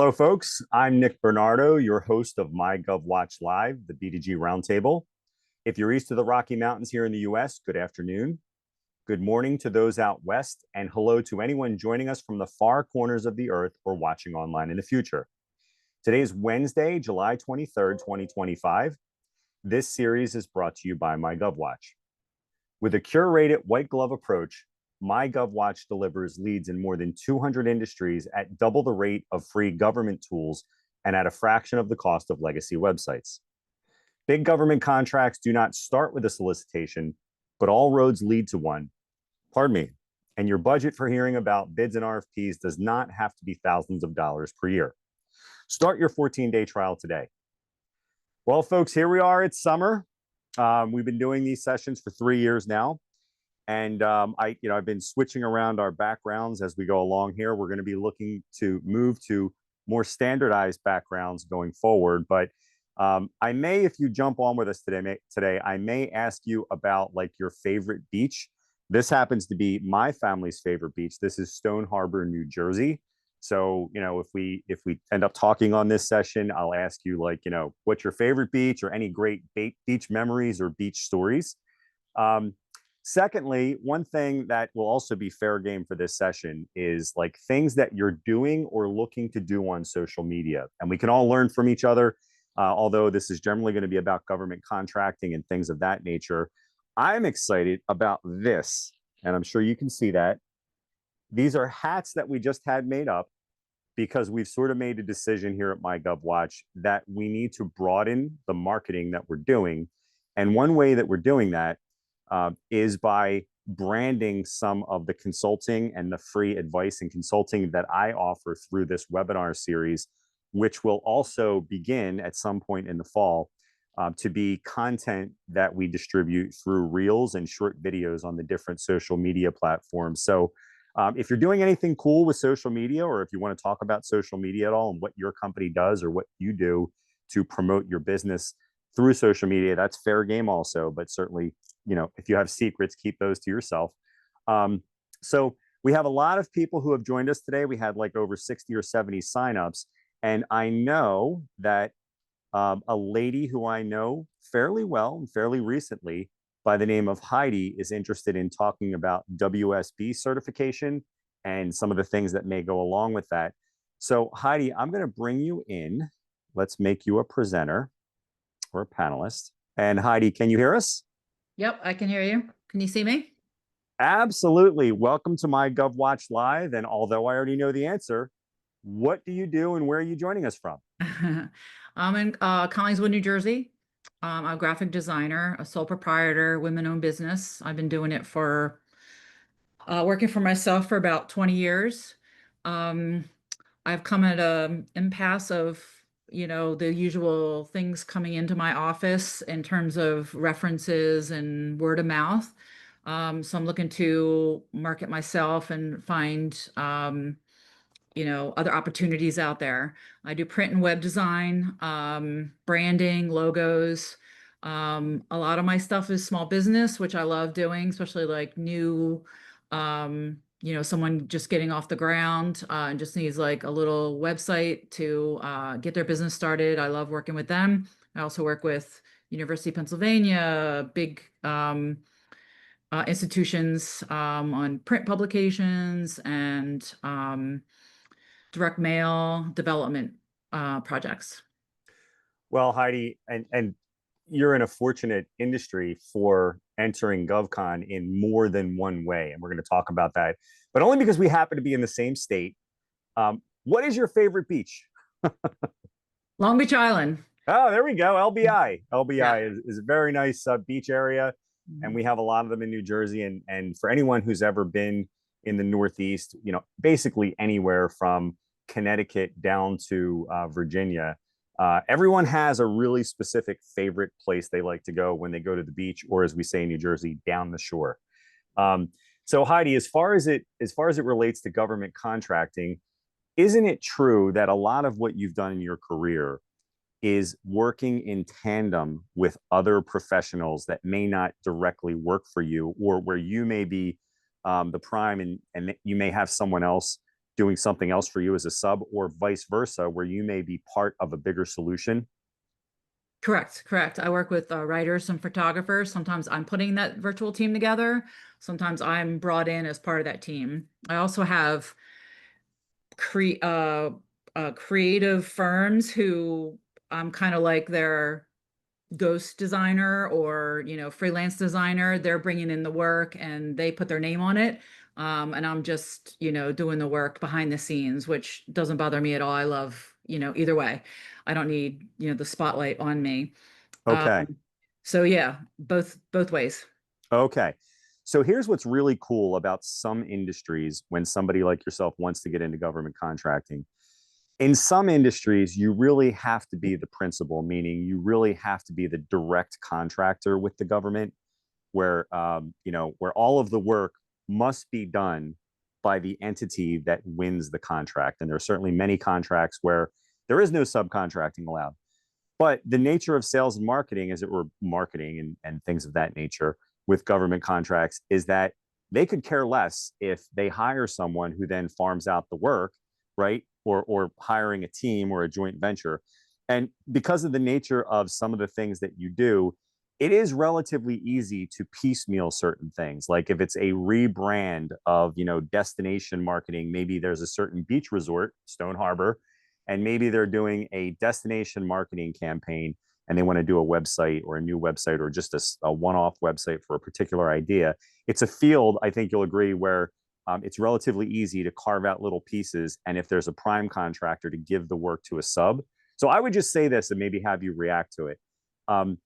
Hello, folks. I'm Nick Bernardo, your host of MyGovWatch Live, the B2G Roundtable. If you're east of the Rocky Mountains here in the US, good afternoon. Good morning to those out west, and hello to anyone joining us from the far corners of the earth or watching online in the future. Today is Wednesday, July 23rd, 2025. This series is brought to you by MyGovWatch. With a curated white glove approach, MyGovWatch delivers leads in more than 200 industries at double the rate of free government tools and at a fraction of the cost of legacy websites. Big government contracts do not start with a solicitation, but all roads lead to one. Pardon me. And your budget for hearing about bids and RFPs does not have to be thousands of dollars per year. Start your 14-day trial today. Well, folks, here we are. It's summer. We've been doing these sessions for 3 years now. And I've been switching around our backgrounds as we go along here. We're going to be looking to move to more standardized backgrounds going forward. But I may, if you jump on with us today, I may ask you about like your favorite beach. This happens to be my family's favorite beach. This is Stone Harbor, New Jersey. So, if we end up talking on this session, I'll ask you what's your favorite beach or any great beach memories or beach stories. Secondly, one thing that will also be fair game for this session is like things that you're doing or looking to do on social media. And we can all learn from each other, although this is generally going to be about government contracting and things of that nature. I'm excited about this, and I'm sure you can see that. These are hats that we just had made up because we've sort of made a decision here at MyGovWatch that we need to broaden the marketing that we're doing. And one way that we're doing that is by branding some of the consulting and the free advice and consulting that I offer through this webinar series, which will also begin at some point in the fall to be content that we distribute through reels and short videos on the different social media platforms. So if you're doing anything cool with social media, or if you want to talk about social media at all and what your company does or what you do to promote your business through social media, that's fair game also. But certainly, if you have secrets, keep those to yourself. So we have a lot of people who have joined us today. We had like over 60 or 70 signups. And I know that a lady who I know fairly well and fairly recently by the name of Heidi is interested in talking about WSB certification and some of the things that may go along with that. So Heidi, I'm going to bring you in. Let's make you a presenter or a panelist. And Heidi, can you hear us? Yep, I can hear you. Can you see me? Absolutely. Welcome to MyGovWatch Live. And although I already know the answer, what do you do and where are you joining us from? I'm in Collingswood, New Jersey. I'm a graphic designer, a sole proprietor, women-owned business. I've been doing it for working for myself for about 20 years. I've come at an impasse of the usual things coming into my office in terms of references and word of mouth. So I'm looking to market myself and find, other opportunities out there. I do print and web design, branding, logos. A lot of my stuff is small business, which I love doing, especially like new, someone just getting off the ground and just needs like a little website to get their business started. I love working with them. I also work with University of Pennsylvania, big institutions on print publications and direct mail development projects. Well, Heidi, and you're in a fortunate industry for entering GovCon in more than one way. And we're going to talk about that, but only because we happen to be in the same state. What is your favorite beach? Long Beach Island. Oh, there we go. LBI. LBI Yeah. is a very nice beach area. And we have a lot of them in New Jersey. And for anyone who's ever been in the Northeast, basically anywhere from Connecticut down to Virginia, everyone has a really specific favorite place they like to go when they go to the beach, or as we say in New Jersey, down the shore. So Heidi, as far as it relates to government contracting, isn't it true that a lot of what you've done in your career is working in tandem with other professionals that may not directly work for you, or where you may be the prime and you may have someone else doing something else for you as a sub, or vice versa, where you may be part of a bigger solution? Correct, correct. I work with writers and photographers. Sometimes I'm putting that virtual team together. Sometimes I'm brought in as part of that team. I also have cre creative firms who I'm kind of like their ghost designer or, freelance designer. They're bringing in the work and they put their name on it. And I'm just, doing the work behind the scenes, which doesn't bother me at all. I love, either way. I don't need, the spotlight on me. Okay. Um, so yeah, both ways. Okay. So here's what's really cool about some industries when somebody like yourself wants to get into government contracting. In some industries, you really have to be the principal, meaning you really have to be the direct contractor with the government, where where all of the work must be done by the entity that wins the contract. And there are certainly many contracts where there is no subcontracting allowed. But the nature of sales and marketing, as it were, marketing and things of that nature with government contracts, is that they could care less if they hire someone who then farms out the work, right? Or hiring a team or a joint venture. And because of the nature of some of the things that you do, it is relatively easy to piecemeal certain things. Like if it's a rebrand of, destination marketing, maybe there's a certain beach resort, Stone Harbor, and maybe they're doing a destination marketing campaign and they want to do a website or a new website or just a one-off website for a particular idea. It's a field, I think you'll agree, where it's relatively easy to carve out little pieces. And if there's a prime contractor, to give the work to a sub. So I would just say this and maybe have you react to it. Um,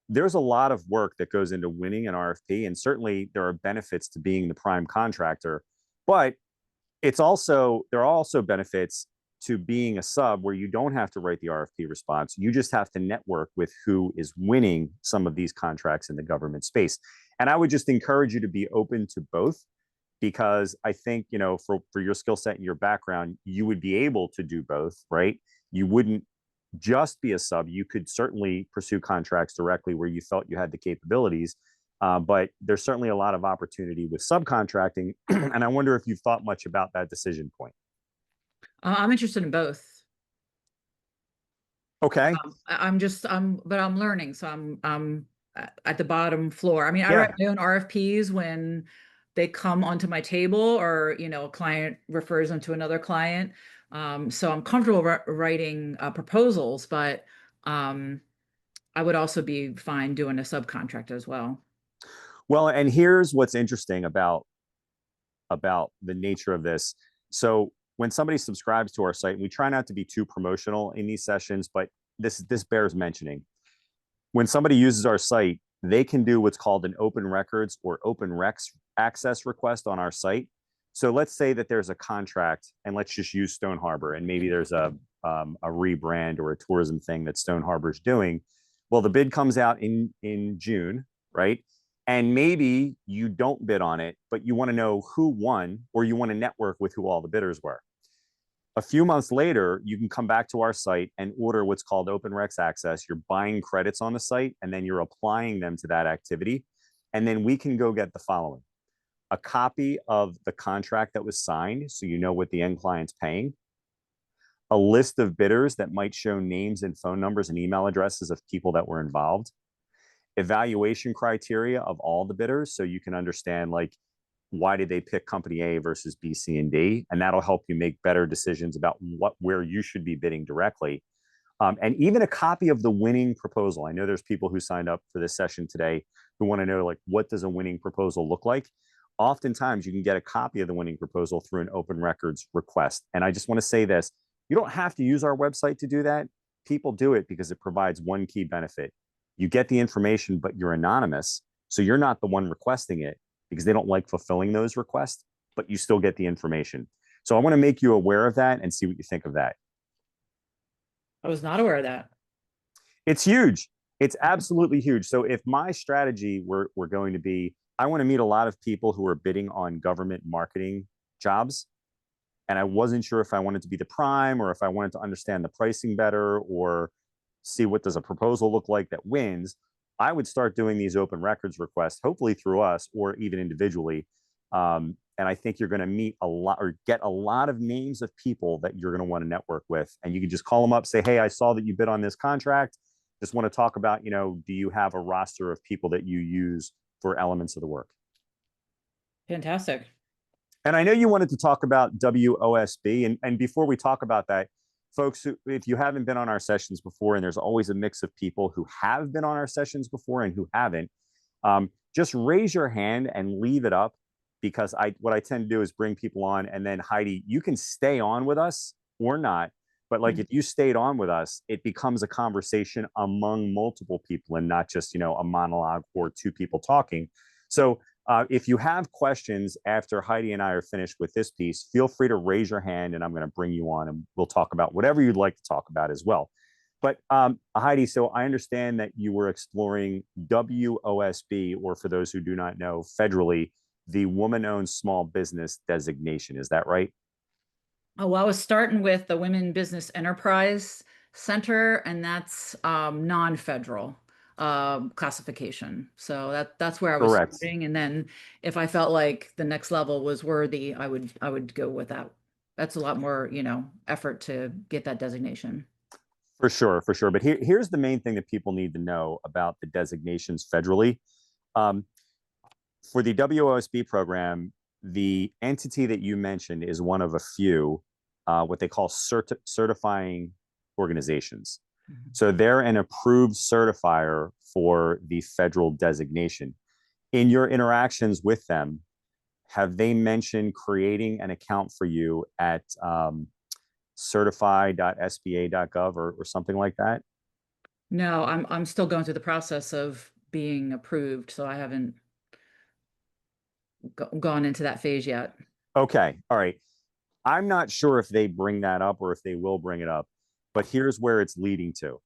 there's a lot of work that goes into winning an RFP, and certainly there are benefits to being the prime contractor, but there are also benefits to being a sub where you don't have to write the RFP response. You just have to network with who is winning some of these contracts in the government space. And I would just encourage you to be open to both, because I think, for your skill set and your background, you would be able to do both, right? You wouldn't just be a sub. You could certainly pursue contracts directly where you felt you had the capabilities. But there's certainly a lot of opportunity with subcontracting. And I wonder if you've thought much about that decision point. I'm interested in both. Okay. But I'm learning. So I'm at the bottom floor. I mean, I write Yeah. my own RFPs when they come onto my table or, a client refers them to another client. So I'm comfortable writing proposals, but I would also be fine doing a subcontract as well. Well, and here's what's interesting about the nature of this. So when somebody subscribes to our site, and we try not to be too promotional in these sessions, but this bears mentioning. When somebody uses our site, they can do what's called an open records or open recs access request on our site. So let's say that there's a contract, and let's just use Stone Harbor, and maybe there's a rebrand or a tourism thing that Stone Harbor is doing. Well, the bid comes out in June, right? And maybe you don't bid on it, but you want to know who won, or you want to network with who all the bidders were. A few months later, you can come back to our site and order what's called Open Recs Access. You're buying credits on the site, and then you're applying them to that activity. And then we can go get the following: a copy of the contract that was signed, so you know what the end client's paying, a list of bidders that might show names and phone numbers and email addresses of people that were involved, evaluation criteria of all the bidders, so you can understand, like, why did they pick company A versus B, C, and D? And that'll help you make better decisions about where you should be bidding directly. And even a copy of the winning proposal. I know there's people who signed up for this session today who want to know, like, what does a winning proposal look like? Oftentimes you can get a copy of the winning proposal through an open records request. And I just want to say this: you don't have to use our website to do that. People do it because it provides one key benefit. You get the information, but you're anonymous. So you're not the one requesting it, because they don't like fulfilling those requests, but you still get the information. So I want to make you aware of that and see what you think of that. I was not aware of that. It's huge. It's absolutely huge. So if my strategy were going to be, I want to meet a lot of people who are bidding on government marketing jobs, and I wasn't sure if I wanted to be the prime or if I wanted to understand the pricing better or see what does a proposal look like that wins, I would start doing these open records requests, hopefully through us or even individually. And I think you're going to meet a lot or get a lot of names of people that you're going to want to network with. And you can just call them up, say, hey, I saw that you bid on this contract. Just want to talk about, do you have a roster of people that you use for elements of the work? Fantastic. And I know you wanted to talk about WOSB. And before we talk about that, folks, if you haven't been on our sessions before, and there's always a mix of people who have been on our sessions before and who haven't, just raise your hand and leave it up, because what I tend to do is bring people on, and then Heidi, you can stay on with us or not. But like, if you stayed on with us, it becomes a conversation among multiple people and not just, a monologue or two people talking. So if you have questions after Heidi and I are finished with this piece, feel free to raise your hand and I'm going to bring you on and we'll talk about whatever you'd like to talk about as well. But Heidi, so I understand that you were exploring WOSB, or for those who do not know, federally, the Woman-Owned Small Business designation. Is that right? Oh, well, I was starting with the Women Business Enterprise Center, and that's non-federal classification. So that's where I was Correct. starting. And then if I felt like the next level was worthy, I would go with that. That's a lot more, effort to get that designation. For sure, for sure. But here's the main thing that people need to know about the designations federally. Um, for the WOSB program, the entity that you mentioned is one of a few, what they call certifying organizations. So they're an approved certifier for the federal designation. In your interactions with them, have they mentioned creating an account for you at certify.sba.gov or something like that? No, I'm still going through the process of being approved, so I haven't gone into that phase yet. Okay. All right. I'm not sure if they bring that up or if they will bring it up, but here's where it's leading to.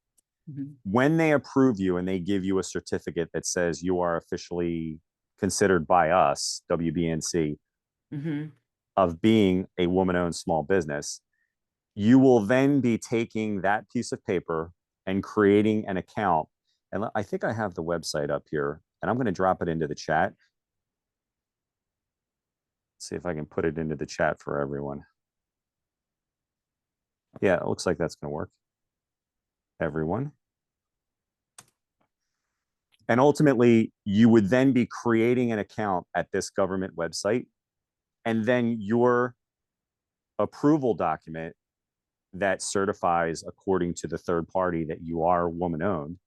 When they approve you and they give you a certificate that says you are officially considered by us, WBNC, of being a woman-owned small business, you will then be taking that piece of paper and creating an account. And I think I have the website up here, and I'm going to drop it into the chat. See if I can put it into the chat for everyone. Yeah, it looks like that's going to work. Everyone. And ultimately, you would then be creating an account at this government website, and then your approval document that certifies according to the third party that you are woman-owned,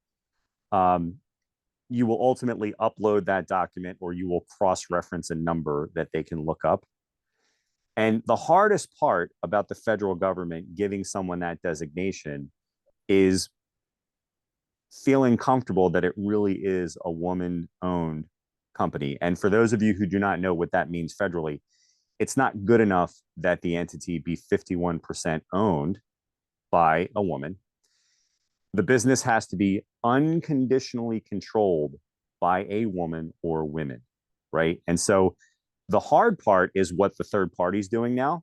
you will ultimately upload that document, or you will cross-reference a number that they can look up. And the hardest part about the federal government giving someone that designation is feeling comfortable that it really is a woman-owned company. And for those of you who do not know what that means federally, it's not good enough that the entity be 51% owned by a woman. The business has to be unconditionally controlled by a woman or women, right? And so the hard part is what the third party is doing now.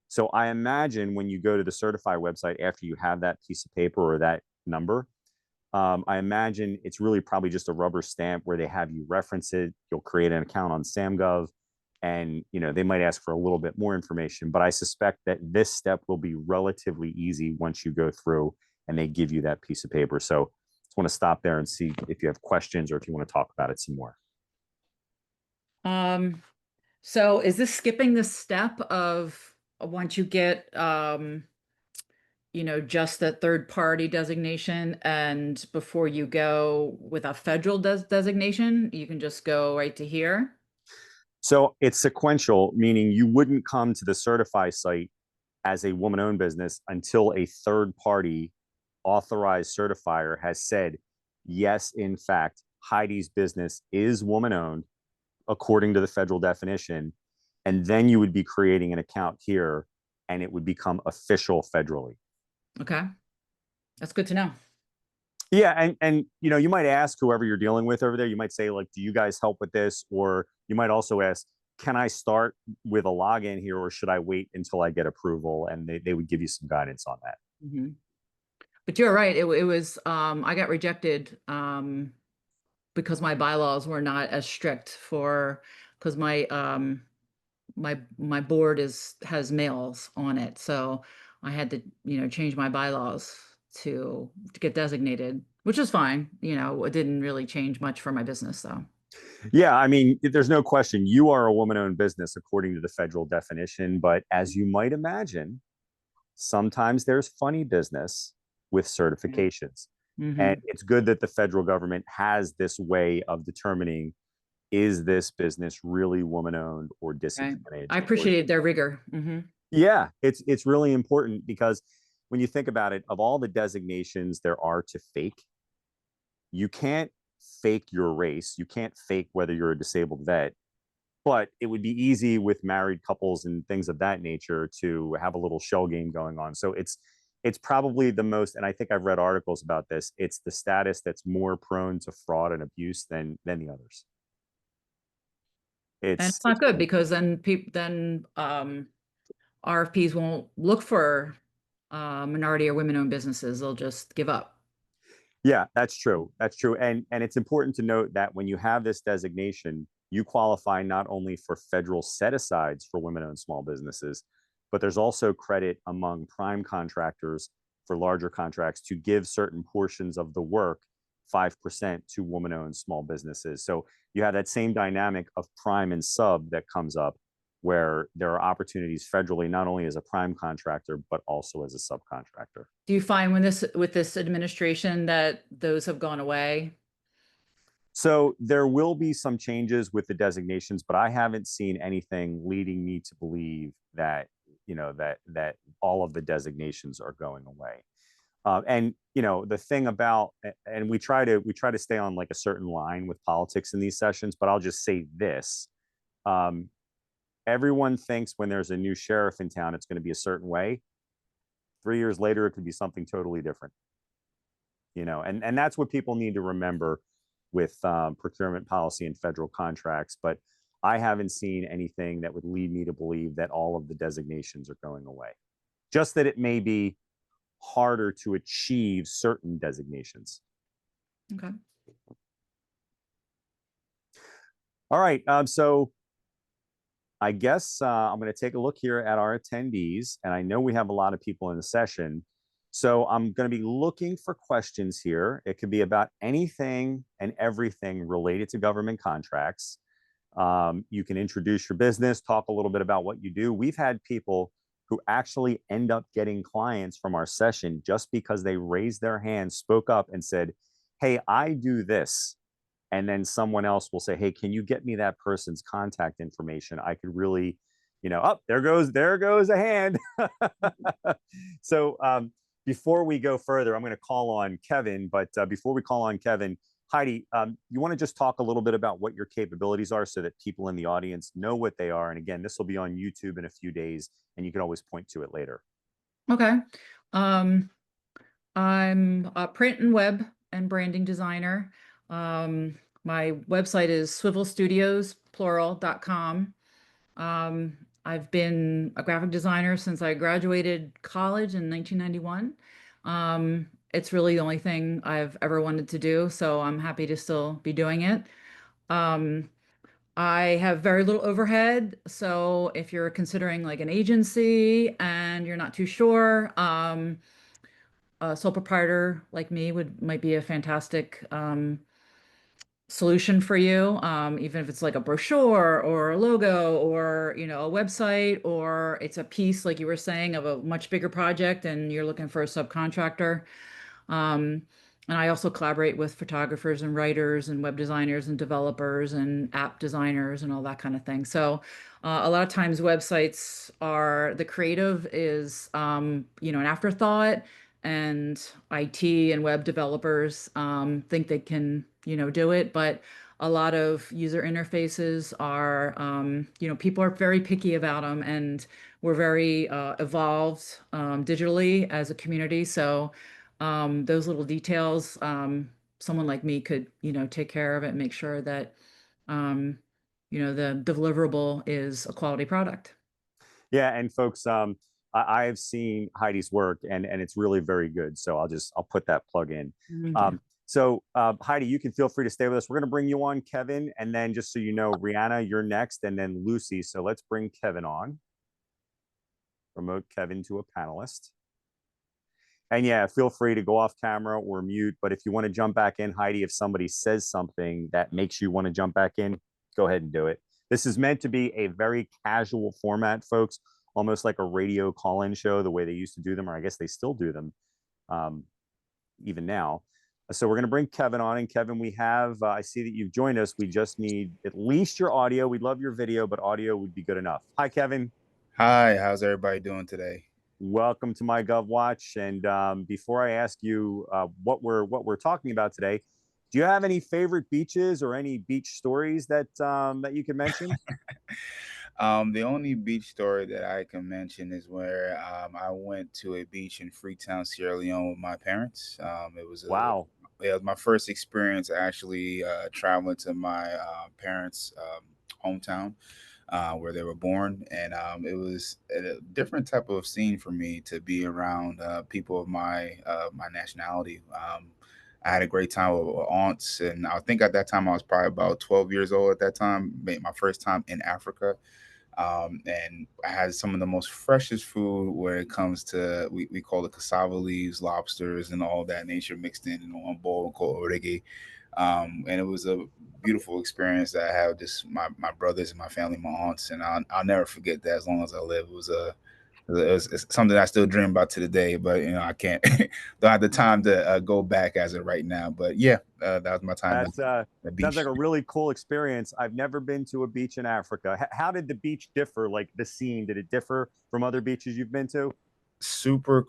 So I imagine when you go to the Certify website after you have that piece of paper or that number, I imagine it's really probably just a rubber stamp where they have you reference it. You'll create an account on SAM.gov, and they might ask for a little bit more information. But I suspect that this step will be relatively easy once you go through and they give you that piece of paper. So I just want to stop there and see if you have questions or if you want to talk about it some more. So is this skipping the step of once you get just the third party designation, and before you go with a federal designation, you can just go right to here? So it's sequential, meaning you wouldn't come to the Certify site as a woman-owned business until a third party authorized certifier has said, yes, in fact, Heidi's business is woman-owned according to the federal definition. And then you would be creating an account here and it would become official federally. Okay. That's good to know. Yeah, and you might ask whoever you're dealing with over there, you might say, like, do you guys help with this? Or you might also ask, can I start with a login here, or should I wait until I get approval? And they would give you some guidance on that. But you're right. It was I got rejected because my bylaws were not as strict for because my board has males on it, so I had to, change my bylaws to get designated, which is fine. It didn't really change much for my business, though. Yeah, I mean, there's no question you are a woman-owned business according to the federal definition, but as you might imagine, sometimes there's funny business with certifications. And Mm-hmm. it's good that the federal government has this way of determining, is this business really woman-owned or Right. I disadvantaged or appreciated their rigor. Mm-hmm. yeah, it's really important because when you think about it, of all the designations there are to fake, you can't fake your race. You can't fake whether you're a disabled vet, but it would be easy with married couples and things of that nature to have a little shell game going on. So it's probably the most, and I think I've read articles about this. It's the status that's more prone to fraud and abuse than the others. And It's it's not good because then RFPs won't look for minority or women-owned businesses. They'll just give up. yeah, that's true. That's true. And it's important to note that when you have this designation, you qualify not only for federal set-asides for women-owned small businesses, but there's also credit among prime contractors for larger contracts to give certain portions of the work 5% to woman-owned small businesses. So you have that same dynamic of prime and sub that comes up where there are opportunities federally, not only as a prime contractor, but also as a subcontractor. Do you find with this administration that those have gone away? So there will be some changes with the designations, but I haven't seen anything leading me to believe that that all of the designations are going away. And the thing about, and we try to stay on like a certain line with politics in these sessions, but I'll just say this: um, everyone thinks when there's a new sheriff in town, it's going to be a certain way. 3 years later, it could be something totally different. And that's what people need to remember with procurement policy and federal contracts. But I haven't seen anything that would lead me to believe that all of the designations are going away. Just that it may be harder to achieve certain designations. Okay. All right. So I guess I'm going to take a look here at our attendees, and I know we have a lot of people in the session. So I'm going to be looking for questions here. It could be about anything and everything related to government contracts. You can introduce your business, talk a little bit about what you do. We've had people who actually end up getting clients from our session just because they raised their hand, spoke up, and said, "Hey, I do this." And then someone else will say, "Hey, can you get me that person's contact information? I could really, oh, there goes a hand." So before we go further, I'm going to call on Kevin. But before we call on Kevin, Heidi, you want to just talk a little bit about what your capabilities are so that people in the audience know what they are. And again, this will be on YouTube in a few days, and you can always point to it later. Okay. Um, I'm a print and web and branding designer. My website is swivelstudios.com. I've been a graphic designer since I graduated college in 1991. It's really the only thing I've ever wanted to do, so I'm happy to still be doing it. Um, I have very little overhead, so if you're considering like an agency and you're not too sure, a sole proprietor like me might be a fantastic solution for you, even if it's like a brochure or a logo or a website, or it's a piece like you were saying of a much bigger project and you're looking for a subcontractor. um, and I also collaborate with photographers and writers and web designers and developers and app designers and all that kind of thing. So a lot of times websites are the creative is an afterthought, and IT and web developers think they can do it, but a lot of user interfaces are people are very picky about them, and we're very evolved digitally as a community. So those little details, someone like me could, take care of it and make sure that, um, the deliverable is a quality product. Yeah, and folks, I've seen Heidi's work, and it's really very good. So I'll put that plug in. Thank you. So Heidi, you can feel free to stay with us. We're going to bring you on, Kevin, and then just so you know, Rihanna, you're next, and then Lucy. So let's bring Kevin on. Promote Kevin to a panelist. And yeah, feel free to go off camera or mute. But if you want to jump back in, Heidi, if somebody says something that makes you want to jump back in, go ahead and do it. This is meant to be a very casual format, folks, almost like a radio call-in show, the way they used to do them, or I guess they still do them even now. So we're going to bring Kevin on. And Kevin, we have, I see that you've joined us. We just need at least your audio. We'd love your video, but audio would be good enough. Hi, Kevin. Hi, how's everybody doing today? Welcome to MyGovWatch. And before I ask you what we're talking about today, do you have any favorite beaches or any beach stories that that you can mention? The only beach story that I can mention is where I went to a beach in Freetown, Sierra Leone with my parents. Wow. It was my first experience actually traveling to my parents' hometown. Where they were born, and it was a different type of scene for me to be around people of my nationality. I had a great time with aunts, and I think at that time I was probably about 12 years old at that time. Made my first time in Africa, and I had some of the most freshest food where it comes to we call it cassava leaves, lobsters, and all that nature mixed in one bowl called orege. And it was a beautiful experience that I had just my brothers and my family, my aunts, and I'll never forget that as long as I live. It's something I still dream about to the day, but I can't don't have the time to go back as of right now. But yeah, that was my time at That's the sounds like beach. a really cool experience. I've never been to a beach in Africa. How did the beach differ? Like the scene, did it differ from other beaches you've been to? Super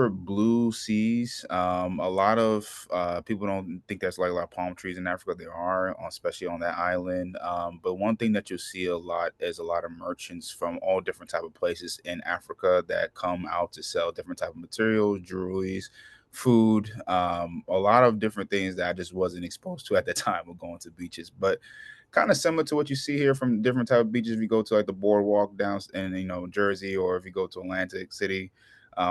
blue seas. A lot of people don't think there's like a lot of palm trees in Africa. There are, especially on that island. But one thing that you'll see a lot is a lot of merchants from all different type of places in Africa that come out to sell different type of materials, jewelries, food, a lot of different things that I just wasn't exposed to at the time of going to beaches. But kind of similar to what you see here from different type of beaches. If you go to like the boardwalk down in Jersey, or if you go to Atlantic City,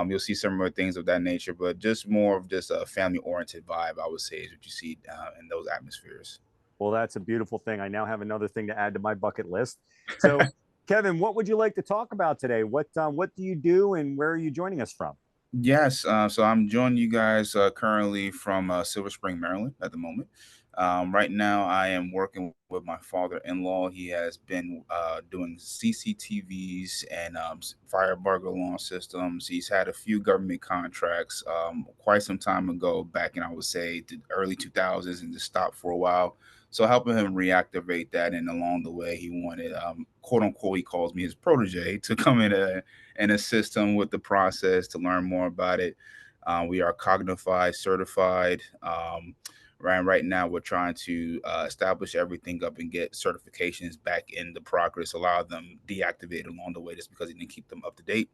you'll see similar things of that nature. But just more of just a family oriented vibe, I would say, is what you see in those atmospheres. Well, that's a beautiful thing. I now have another thing to add to my bucket list. So, Kevin, what would you like to talk about today? What do you do, and where are you joining us from? Yes, so I'm joining you guys currently from Silver Spring, Maryland at the moment. Right now, I am working with my father-in-law. He has been doing CCTVs and fire burglar alarm systems. He's had a few government contracts quite some time ago, back in I would say the early 2000s, and just stopped for a while. So helping him reactivate that, and along the way, he wanted, quote unquote, he calls me his protege to come in and assist him with the process to learn more about it. We are Cognify certified. Right now, we're trying to establish everything up and get certifications back in the progress. A lot of them deactivated along the way just because he didn't keep them up to date.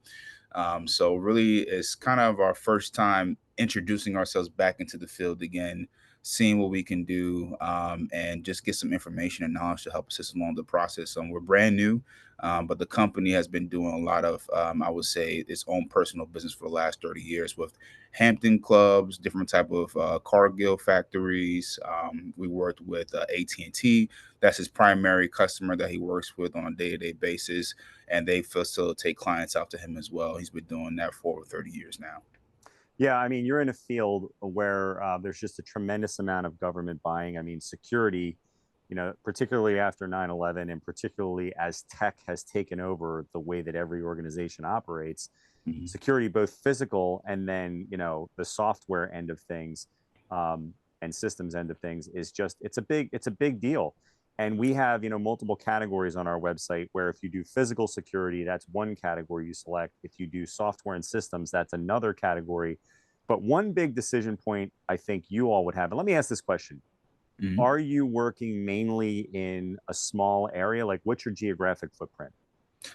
So really, it's kind of our first time introducing ourselves back into the field again, seeing what we can do, and just get some information and knowledge to help assist along the process. We're brand new, but the company has been doing a lot of, I would say, its own personal business for the last 30 years with Hampton clubs, different type of Cargill factories. We worked with AT&T. That's his primary customer that he works with on a day-to-day basis, and they facilitate clients out to him as well. He's been doing that for over 30 years now. Yeah, I mean, you're in a field where there's just a tremendous amount of government buying. I mean, security, particularly after 9/11, and particularly as tech has taken over the way that every organization operates, Mhm. security, both physical and then, the software end of things, and systems end of things, is just, it's a big deal. And we have, multiple categories on our website where if you do physical security, that's one category you select. If you do software and systems, that's another category. But one big decision point I think you all would have, and let me ask this question. Mhm. Are you working mainly in a small area? Like, what's your geographic footprint?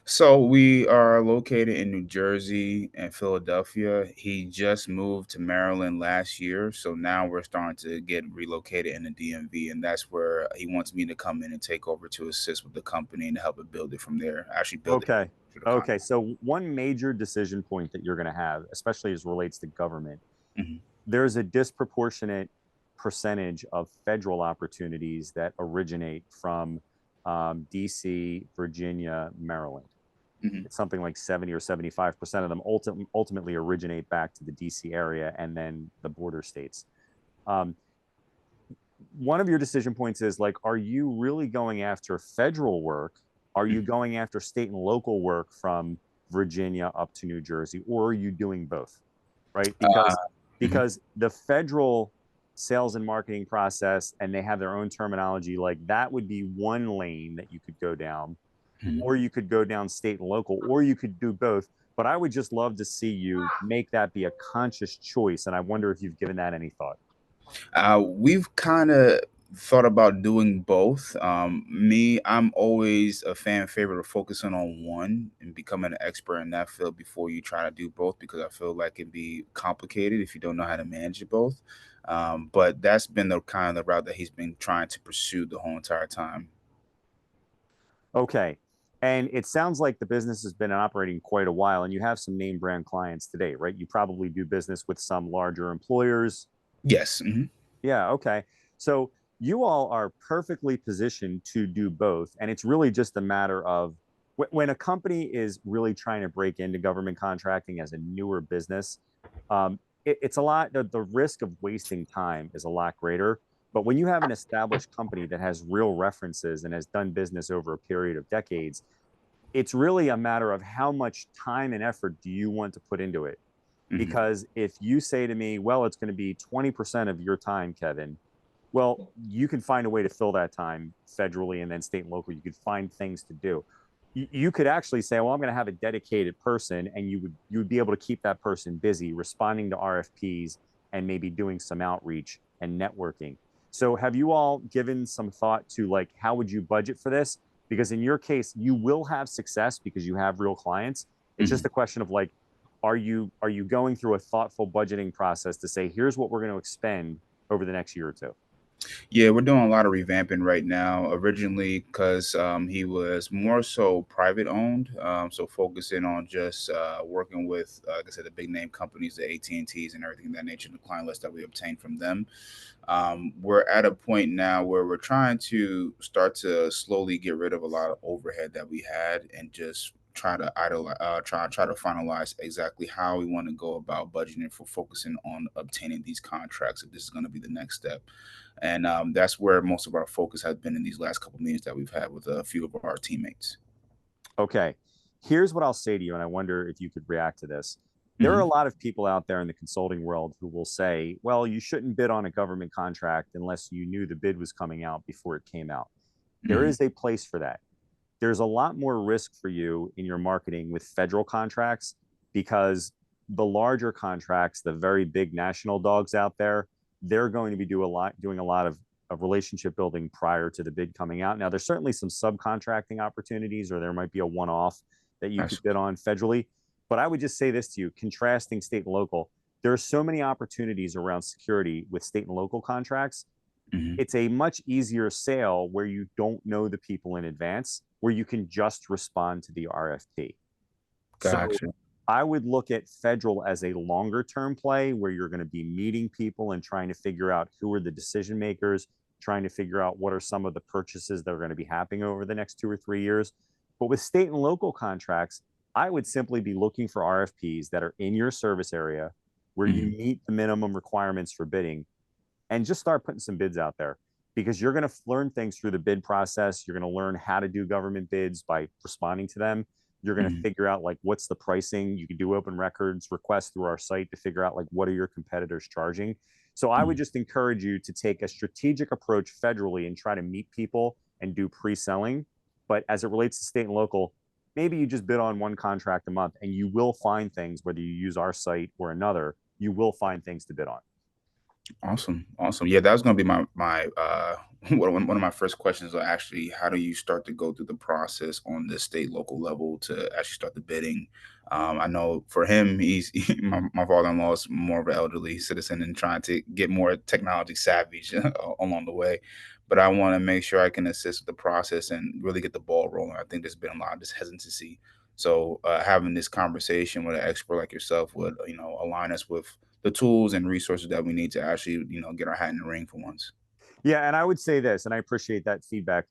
So we are located in New Jersey and Philadelphia. He just moved to Maryland last year, so now we're starting to get relocated in the DMV, and that's where he wants me to come in and take over to assist with the company and to help it build it from there. Actually, build it Okay. to the Okay. contract. So one major decision point that you're going to have, especially as relates to government, Mhm. there's a disproportionate percentage of federal opportunities that originate from DC, Virginia, Maryland. It's something like 70 or 75% of them ultimately originate back to the DC area and then the border states. One of your decision points is like, are you really going after federal work? Are you going after state and local work from Virginia up to New Jersey, or are you doing both? Right? Because the federal sales and marketing process, and they have their own terminology, like that would be one lane that you could go down, or you could go down state and local, or you could do both. But I would just love to see you make that be a conscious choice. And I wonder if you've given that any thought. We've kind of thought about doing both. I'm always a fan favorite of focusing on one and becoming an expert in that field before you try to do both, because I feel like it'd be complicated if you don't know how to manage it both. But that's been the kind of the route that he's been trying to pursue the whole entire time. Okay. And it sounds like the business has been operating quite a while, and you have some name brand clients today, right? You probably do business with some larger employers. Yes. Yeah. Okay. So you all are perfectly positioned to do both. And it's really just a matter of when a company is really trying to break into government contracting as a newer business, it's a lot, the risk of wasting time is a lot greater. But when you have an established company that has real references and has done business over a period of decades, it's really a matter of how much time and effort do you want to put into it. Because if you say to me, well, it's going to be 20% of your time, Kevin, well, you can find a way to fill that time federally and then state and local. You could find things to do. You could actually say, well, I'm going to have a dedicated person, and you would be able to keep that person busy responding to RFPs and maybe doing some outreach and networking. So have you all given some thought to like, how would you budget for this? Because in your case, you will have success because you have real clients. It's just a question of like, are you going through a thoughtful budgeting process to say, here's what we're going to expend over the next year or two? Yeah, we're doing a lot of revamping right now. Originally, because he was more so private owned, so focusing on just working with, like I said, the big name companies, the AT&Ts and everything of that nature, the client list that we obtained from them. We're at a point now where we're trying to start to slowly get rid of a lot of overhead that we had and just try to try to finalize exactly how we want to go about budgeting for focusing on obtaining these contracts, if this is going to be the next step. And that's where most of our focus has been in these last couple of meetings that we've had with a few of our teammates. Okay. Here's what I'll say to you, and I wonder if you could react to this. There are a lot of people out there in the consulting world who will say, well, you shouldn't bid on a government contract unless you knew the bid was coming out before it came out. There is a place for that. There's a lot more risk for you in your marketing with federal contracts, because the larger contracts, the very big national dogs out there, they're going to be doing a lot of relationship building prior to the bid coming out. Now, there's certainly some subcontracting opportunities, or there might be a one-off that you could bid on federally. But I would just say this to you, contrasting state and local, there are so many opportunities around security with state and local contracts. It's a much easier sale where you don't know the people in advance, where you can just respond to the RFP. Gotcha. So I would look at federal as a longer term play where you're going to be meeting people and trying to figure out who are the decision makers, trying to figure out what are some of the purchases that are going to be happening over the next 2 or 3 years. But with state and local contracts, I would simply be looking for RFPs that are in your service area where you meet the minimum requirements for bidding, and just start putting some bids out there, because you're going to learn things through the bid process. You're going to learn how to do government bids by responding to them. You're going to figure out like, what's the pricing. You can do open records requests through our site to figure out like, what are your competitors charging. So I would just encourage you to take a strategic approach federally and try to meet people and do pre-selling. But as it relates to state and local, maybe you just bid on one contract a month, and you will find things, whether you use our site or another, you will find things to bid on. Awesome. Yeah, that was going to be my one of my first questions. Are actually, how do you start to go through the process on the state local level to actually start the bidding? I know for him, my father-in-law is more of an elderly citizen and trying to get more technology savvy along the way. But I want to make sure I can assist with the process and really get the ball rolling. I think there's been a lot of this hesitancy So having this conversation with an expert like yourself would, align us with the tools and resources that we need to actually, get our hat in the ring for once. Yeah, and I would say this, and I appreciate that feedback.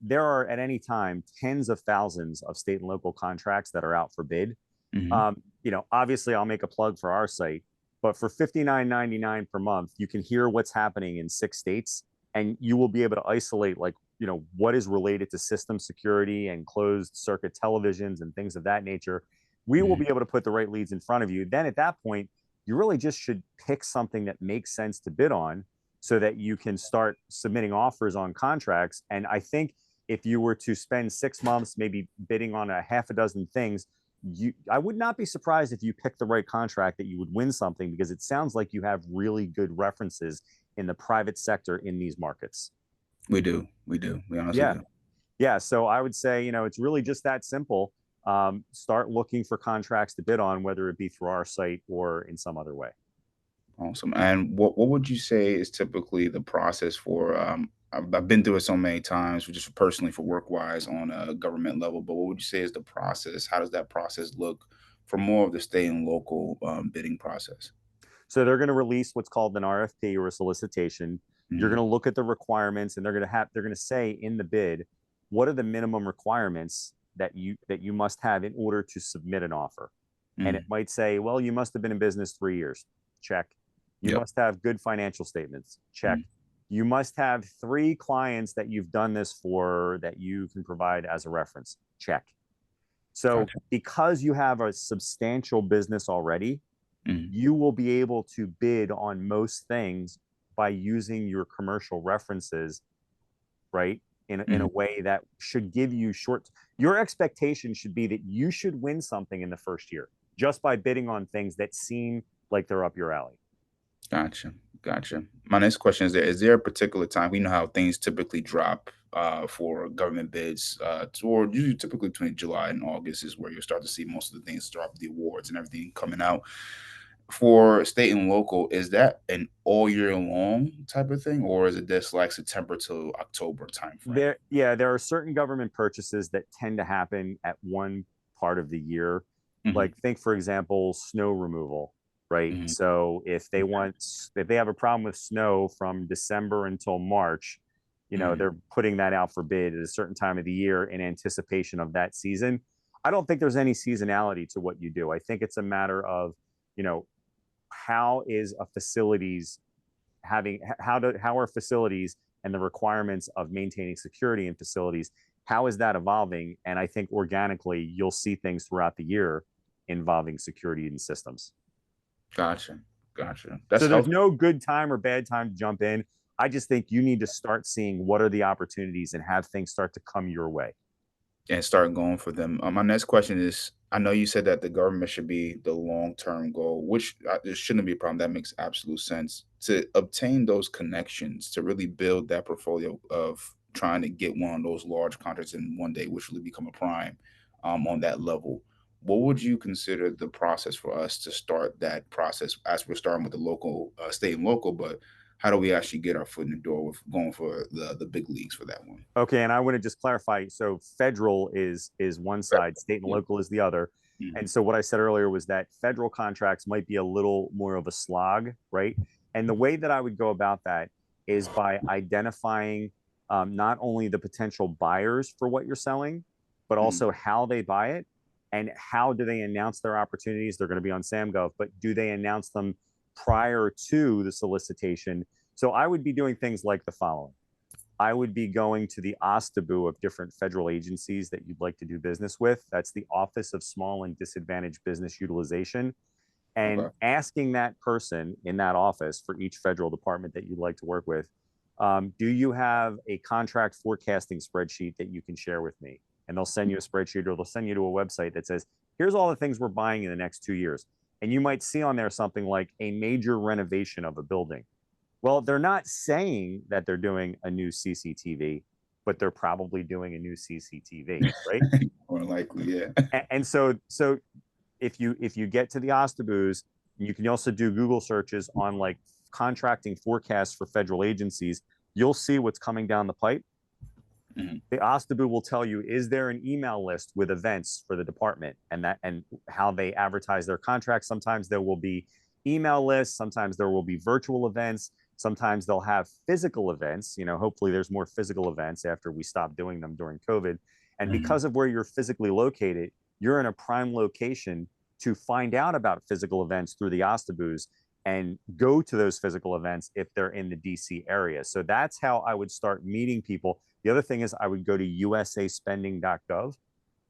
There are at any time tens of thousands of state and local contracts that are out for bid. Hmm. Obviously, I'll make a plug for our site, but for $59.99 per month, you can hear what's happening in 6 states, and you will be able to isolate, like, what is related to system security and closed circuit televisions and things of that nature. We will Hmm. be able to put the right leads in front of you. Then at that point, you really just should pick something that makes sense to bid on so that you can start submitting offers on contracts. And I think if you were to spend 6 months maybe bidding on a half a dozen things, I would not be surprised if you picked the right contract that you would win something, because it sounds like you have really good references in the private sector in these markets. We do. We do. We honestly Yeah. do. Yeah. So I would say, it's really just that simple. Start looking for contracts to bid on, whether it be through our site or in some other way. Awesome. And what would you say is typically the process for? I've been through it so many times, just personally for work wise on a government level. But what would you say is the process? How does that process look for more of the state and local bidding process? So they're going to release what's called an RFP or a solicitation. You're going Hmm. to look at the requirements, and they're going to say in the bid, what are the minimum requirements that you must have in order to submit an offer. And it Hmm. might say, well, you must have been in business 3 years. Check. You Yep. must have good financial statements. Check. Hmm. You must have 3 clients that you've done this for that you can provide as a reference. Check. So Gotcha. because you have a substantial business already, Hmm. you will be able to bid on most things by using your commercial references, right? In a Hmm. way that should give you your expectation should be that you should win something in the first year just by bidding on things that seem like they're up your alley. Gotcha. Gotcha. My next question is: there a particular time? We know how things typically drop for government bids, toward usually typically between July and August is where you'll start to see most of the things drop, the awards and everything coming out. For state and local, is that an all year long type of thing, or is it just like September to October timeframe? There are certain government purchases that tend to happen at one part of the year. Hmm. Like, think, for example, snow removal, right? Hmm. So if they have a problem with snow from December until March, Hmm. they're putting that out for bid at a certain time of the year in anticipation of that season. I don't think there's any seasonality to what you do. I think it's a matter of, you know, how is a facilities how are facilities and the requirements of maintaining security in facilities, how is that evolving? And I think organically you'll see things throughout the year involving security and systems. Gotcha. Gotcha. So That's there's helpful. no good time or bad time to jump in. I just think you need to start seeing what are the opportunities and have things start to come your way. And start going for them. My next question is: I know you said that the government should be the long term goal, which it shouldn't be a problem. That makes absolute sense. To obtain those connections, to really build that portfolio of trying to get one of those large contracts in one day, which really become a prime on that level. What would you consider the process for us to start that process as we're starting with the local, state and local, but how do we actually get our foot in the door with going for the big leagues for that one? Okay, and I want to just clarify. So federal is one side, state and Yeah. local is the other. Mhm. And so what I said earlier was that federal contracts might be a little more of a slog, right? And the way that I would go about that is by identifying not only the potential buyers for what you're selling, but Mhm. also how they buy it and how do they announce their opportunities. They're going to be on SAM.gov, but do they announce them prior to the solicitation? So I would be doing things like the following. I would be going to the OSTABU of different federal agencies that you'd like to do business with. That's the Office of Small and Disadvantaged Business Utilization. And Okay. asking that person in that office for each federal department that you'd like to work with, do you have a contract forecasting spreadsheet that you can share with me? And they'll send you a spreadsheet, or they'll send you to a website that says, here's all the things we're buying in the next 2 years. And you might see on there something like a major renovation of a building. Well, they're not saying that they're doing a new CCTV, but they're probably doing a new CCTV, right? More likely, yeah. And so if you get to the Ostabus, you can also do Google searches on like contracting forecasts for federal agencies. You'll see what's coming down the pipe. The OSTABU will tell you, is there an email list with events for the department and how they advertise their contracts? Sometimes there will be email lists. Sometimes there will be virtual events. Sometimes they'll have physical events. Hopefully there's more physical events after we stopped doing them during COVID. And because of where you're physically located, you're in a prime location to find out about physical events through the OSTABUs and go to those physical events if they're in the DC area. So that's how I would start meeting people. The other thing is I would go to usaspending.gov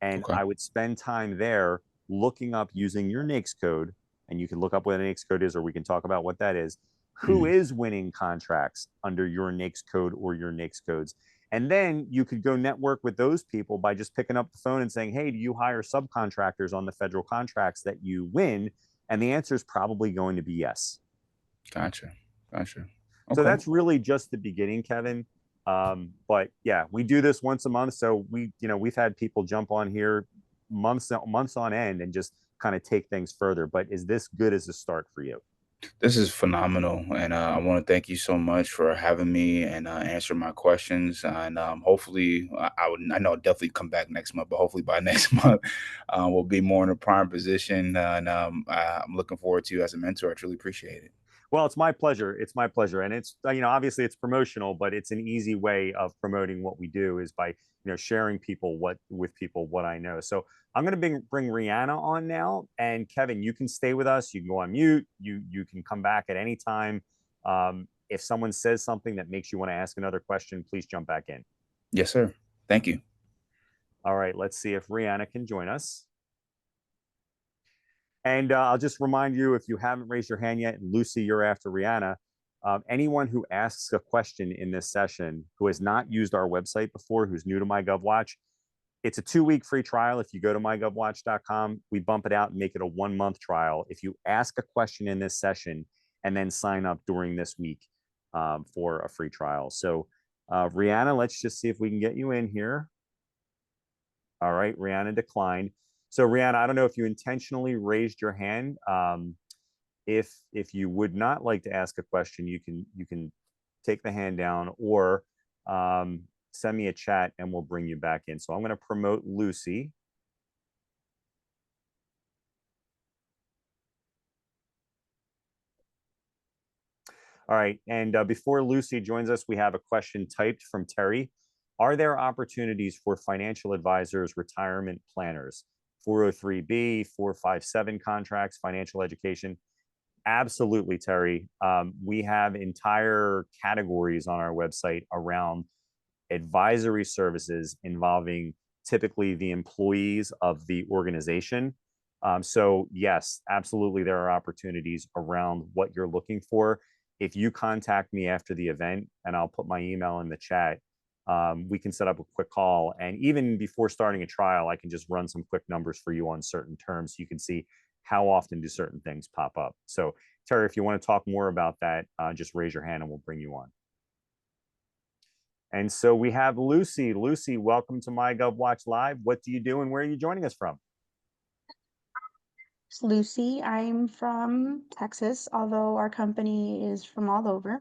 and I would spend time there looking up using your NAICS code. And you can look up what a NAICS code is, or we can talk about what that is. Who is winning contracts under your NAICS code or your NAICS codes? And then you could go network with those people by just picking up the phone and saying, hey, do you hire subcontractors on the federal contracts that you win? And the answer is probably going to be yes. Gotcha. Okay. So that's really just the beginning, Kevin. But yeah, we do this once a month. So we've had people jump on here months on end and just kind of take things further. But is this good as a start for you? This is phenomenal, and I want to thank you so much for having me and answering my questions. And hopefully, I know I'll definitely come back next month, but hopefully by next month, we'll be more in a prime position. And I'm looking forward to you as a mentor. I truly appreciate it. Well, it's my pleasure. It's my pleasure. And it's, obviously it's promotional, but it's an easy way of promoting what we do is by, sharing with people what I know. So I'm going to bring Rihanna on now. And Kevin, you can stay with us. You can go on mute. You can come back at any time. If someone says something that makes you want to ask another question, please jump back in. Yes, sir. Thank you. All right. Let's see if Rihanna can join us. And I'll just remind you, if you haven't raised your hand yet, and Lucy, you're after Rihanna, anyone who asks a question in this session who has not used our website before, who's new to MyGovWatch, it's a 2-week free trial. If you go to MyGovWatch.com, we bump it out and make it a 1-month trial. If you ask a question in this session and then sign up during this week for a free trial. So Rihanna, let's just see if we can get you in here. All right, Rihanna declined. So Rihanna, I don't know if you intentionally raised your hand. If you would not like to ask a question, you can take the hand down or send me a chat and we'll bring you back in. So I'm going to promote Lucy. All right, and before Lucy joins us, we have a question typed from Terry. Are there opportunities for financial advisors, retirement planners? 403B, 457 contracts, financial education. Absolutely, Terry. We have entire categories on our website around advisory services involving typically the employees of the organization. So yes, absolutely, there are opportunities around what you're looking for. If you contact me after the event, and I'll put my email in the chat, we can set up a quick call. And even before starting a trial, I can just run some quick numbers for you on certain terms so you can see how often do certain things pop up. So Terry, if you want to talk more about that, just raise your hand and we'll bring you on. And so we have Lucy. Lucy, welcome to MyGovWatch Live. What do you do and where are you joining us from? Lucy. I'm from Texas, although our company is from all over.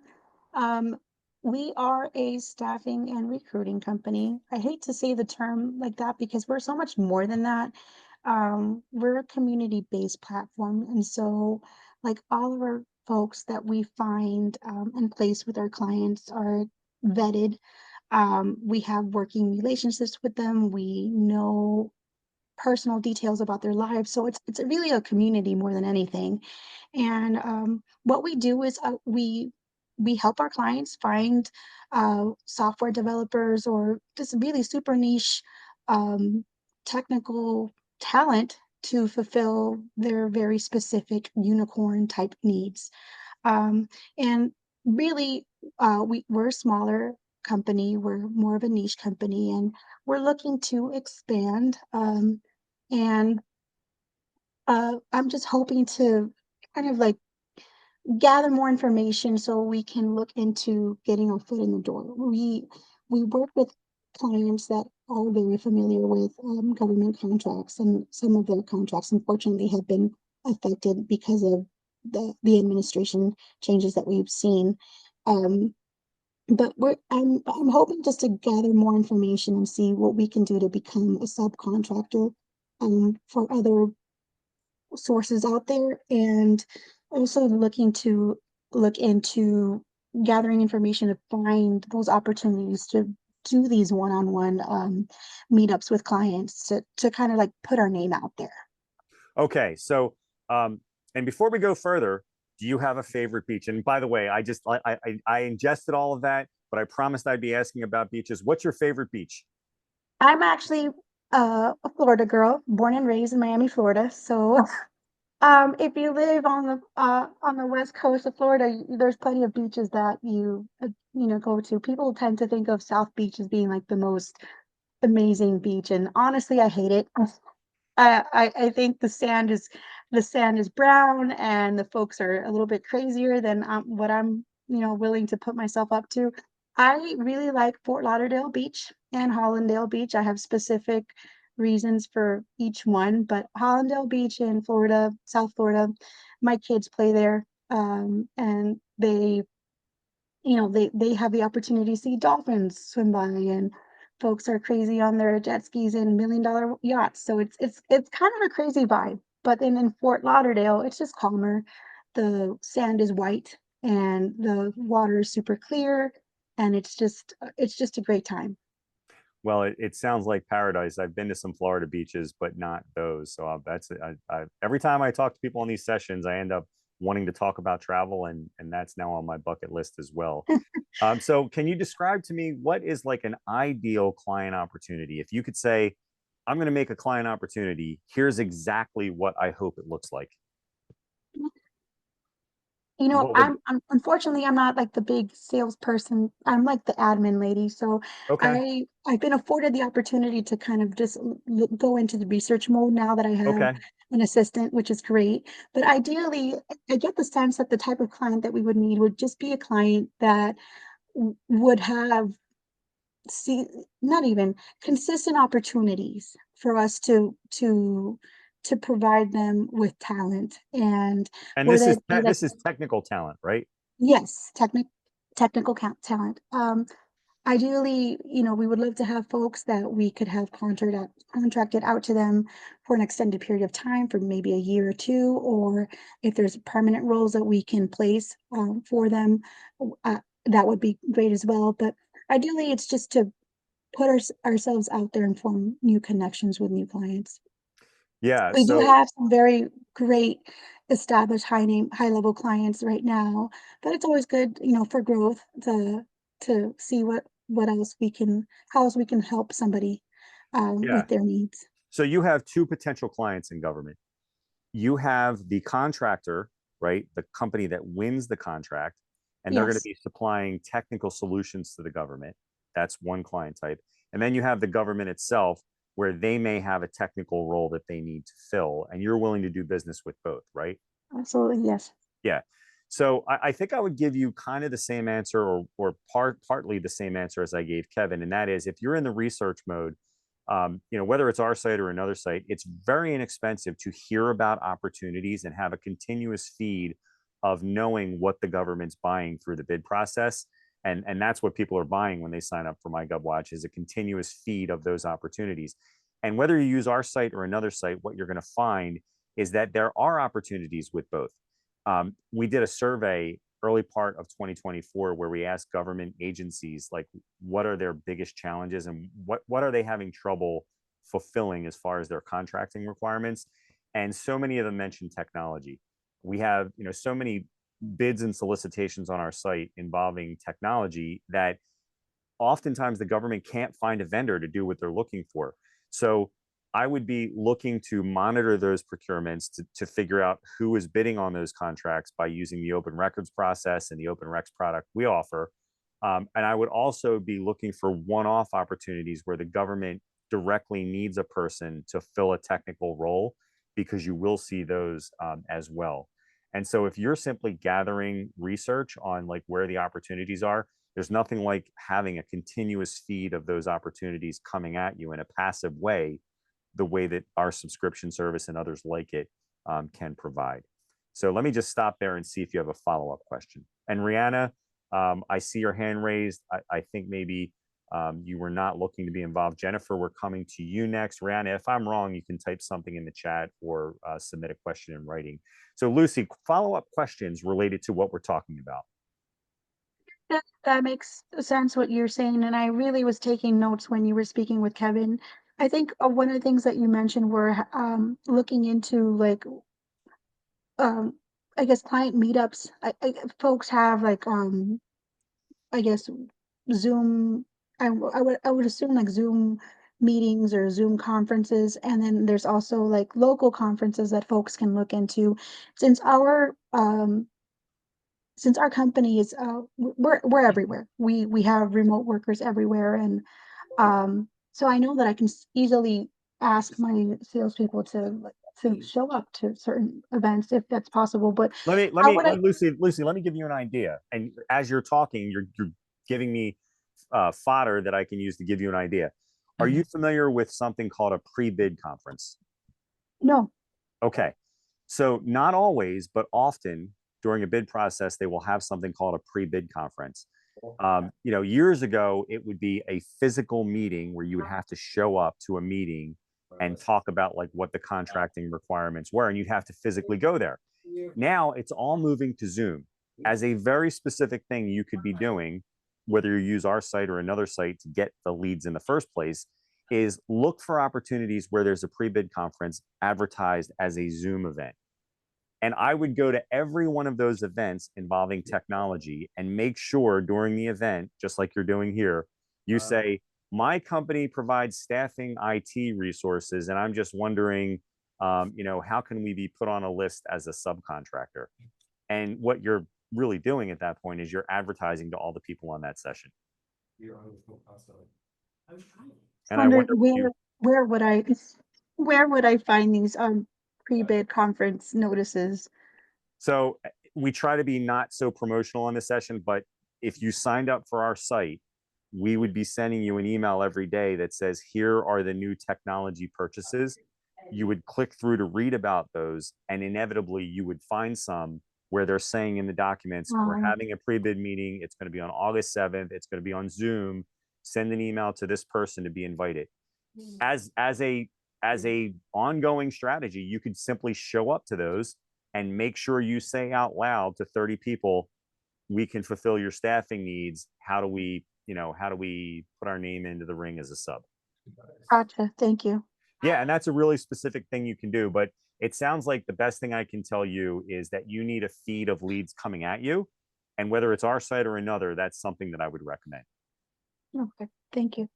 We are a staffing and recruiting company. I hate to say the term like that because we're so much more than that. We're a community-based platform. And so like all of our folks that we find and place with our clients are vetted. We have working relationships with them. We know personal details about their lives. So it's really a community more than anything. And what we do is we help our clients find software developers or just really super niche technical talent to fulfill their very specific unicorn type needs. And really, we're a smaller company. We're more of a niche company, and we're looking to expand. And I'm just hoping to kind of like gather more information so we can look into getting our foot in the door. We work with clients that are very familiar with government contracts, and some of their contracts unfortunately have been affected because of the administration changes that we've seen. But I'm hoping just to gather more information and see what we can do to become a subcontractor for other sources out there, and also look into gathering information to find those opportunities to do these one-on-one meetups with clients to kind of like put our name out there. Okay, so and before we go further, do you have a favorite beach? And by the way, I ingested all of that, but I promised I'd be asking about beaches. What's your favorite beach? I'm actually a Florida girl, born and raised in Miami, Florida. So if you live on the west coast of Florida, there's plenty of beaches that you know go to. People tend to think of South Beach as being like the most amazing beach, and honestly, I hate it. I think the sand is brown, and the folks are a little bit crazier than what I'm willing to put myself up to. I really like Fort Lauderdale Beach and Hollandale Beach. I have specific reasons for each one, but Hollandale Beach in Florida, South Florida, my kids play there, and they have the opportunity to see dolphins swim by, and folks are crazy on their jet skis and $1 million yachts. So it's kind of a crazy vibe. But then in Fort Lauderdale, it's just calmer. The sand is white and the water is super clear, and it's just a great time. Well, it sounds like paradise. I've been to some Florida beaches, but not those. So every time I talk to people on these sessions, I end up wanting to talk about travel, and that's now on my bucket list as well. So can you describe to me what is like an ideal client opportunity? If you could say, I'm going to make a client opportunity, here's exactly what I hope it looks like. What would, I'm unfortunately I'm not like the big salesperson. I'm like the admin lady. So okay, I've been afforded the opportunity to kind of just go into the research mode now that I have okay. an assistant, which is great. But ideally, I get the sense that the type of client that we would need would just be a client that would have see not even consistent opportunities for us to provide them with talent, and And where they'd be like, this is technical talent, right? yes, technical talent. Ideally, we would love to have folks that we could have contracted out to them for an extended period of time, for maybe a year or two, or if there's permanent roles that we can place for them, that would be great as well. But ideally, it's just to put ourselves out there and form new connections with new clients. Yeah. We do So have some very great established high level clients right now, but it's always good, for growth to see what else we can how else we can help somebody yeah. with their needs. So you have two potential clients in government. You have the contractor, right? The company that wins the contract, and they're going to Yes, be supplying technical solutions to the government. That's one client type. And then you have the government itself, where they may have a technical role that they need to fill, and you're willing to do business with both, right? absolutely. Yes. Yeah. So I think I would give you kind of the same answer, or partly the same answer as I gave Kevin, and that is if you're in the research mode, whether it's our site or another site, it's very inexpensive to hear about opportunities and have a continuous feed of knowing what the government's buying through the bid process. And that's what people are buying when they sign up for MyGovWatch, is a continuous feed of those opportunities. And whether you use our site or another site, what you're going to find is that there are opportunities with both. We did a survey early part of 2024 where we asked government agencies, like, what are their biggest challenges and what are they having trouble fulfilling as far as their contracting requirements. And so many of them mentioned technology. We have so many bids and solicitations on our site involving technology that oftentimes the government can't find a vendor to do what they're looking for. So I would be looking to monitor those procurements to figure out who is bidding on those contracts by using the open records process and the open recs product we offer. And I would also be looking for one-off opportunities where the government directly needs a person to fill a technical role, because you will see those as well. And so if you're simply gathering research on like where the opportunities are, there's nothing like having a continuous feed of those opportunities coming at you in a passive way, the way that our subscription service and others like it can provide. So let me just stop there and see if you have a follow-up question. And Rihanna, I see your hand raised. I think maybe you were not looking to be involved. Jennifer, we're coming to you next. Rihanna, if I'm wrong, you can type something in the chat or submit a question in writing. So Lucy, follow-up questions related to what we're talking about. That makes sense what you're saying, and I really was taking notes when you were speaking with Kevin. I think one of the things that you mentioned were looking into like I guess client meetups. Folks have like I guess Zoom. I would assume like Zoom meetings or Zoom conferences, and then there's also like local conferences that folks can look into. Since our company is we're everywhere. We have remote workers everywhere, and so I know that I can easily ask my salespeople to show up to certain events if that's possible. But how would I? Lucy, let me give you an idea. And as you're talking, you're giving me fodder that I can use to give you an idea. Are you familiar with something called a pre-bid conference? No. Okay. So not always, but often during a bid process, they will have something called a pre-bid conference. Years ago, it would be a physical meeting where you would have to show up to a meeting and talk about like what the contracting requirements were, and you'd have to physically go there. Now it's all moving to Zoom as a very specific thing you could be doing, whether you use our site or another site to get the leads in the first place, is look for opportunities where there's a pre-bid conference advertised as a Zoom event. And I would go to every one of those events involving technology and make sure during the event, just like you're doing here, you say, my company provides staffing IT resources, and I'm just wondering, how can we be put on a list as a subcontractor? And what you're really doing at that point is you're advertising to all the people on that session. And I wonder where would I find these pre-bid conference notices? So we try to be not so promotional on this session, but if you signed up for our site, we would be sending you an email every day that says, here are the new technology purchases. You would click through to read about those, and inevitably you would find some where they're saying in the documents, we're having a pre-bid meeting. It's going to be on August 7th. It's going to be on Zoom. Send an email to this person to be invited. As a ongoing strategy, you could simply show up to those and make sure you say out loud to 30 people, we can fulfill your staffing needs. How do we put our name into the ring as a sub? Gotcha. Thank you. Yeah, and that's a really specific thing you can do, but it sounds like the best thing I can tell you is that you need a feed of leads coming at you. And whether it's our site or another, that's something that I would recommend. Okay, thank you.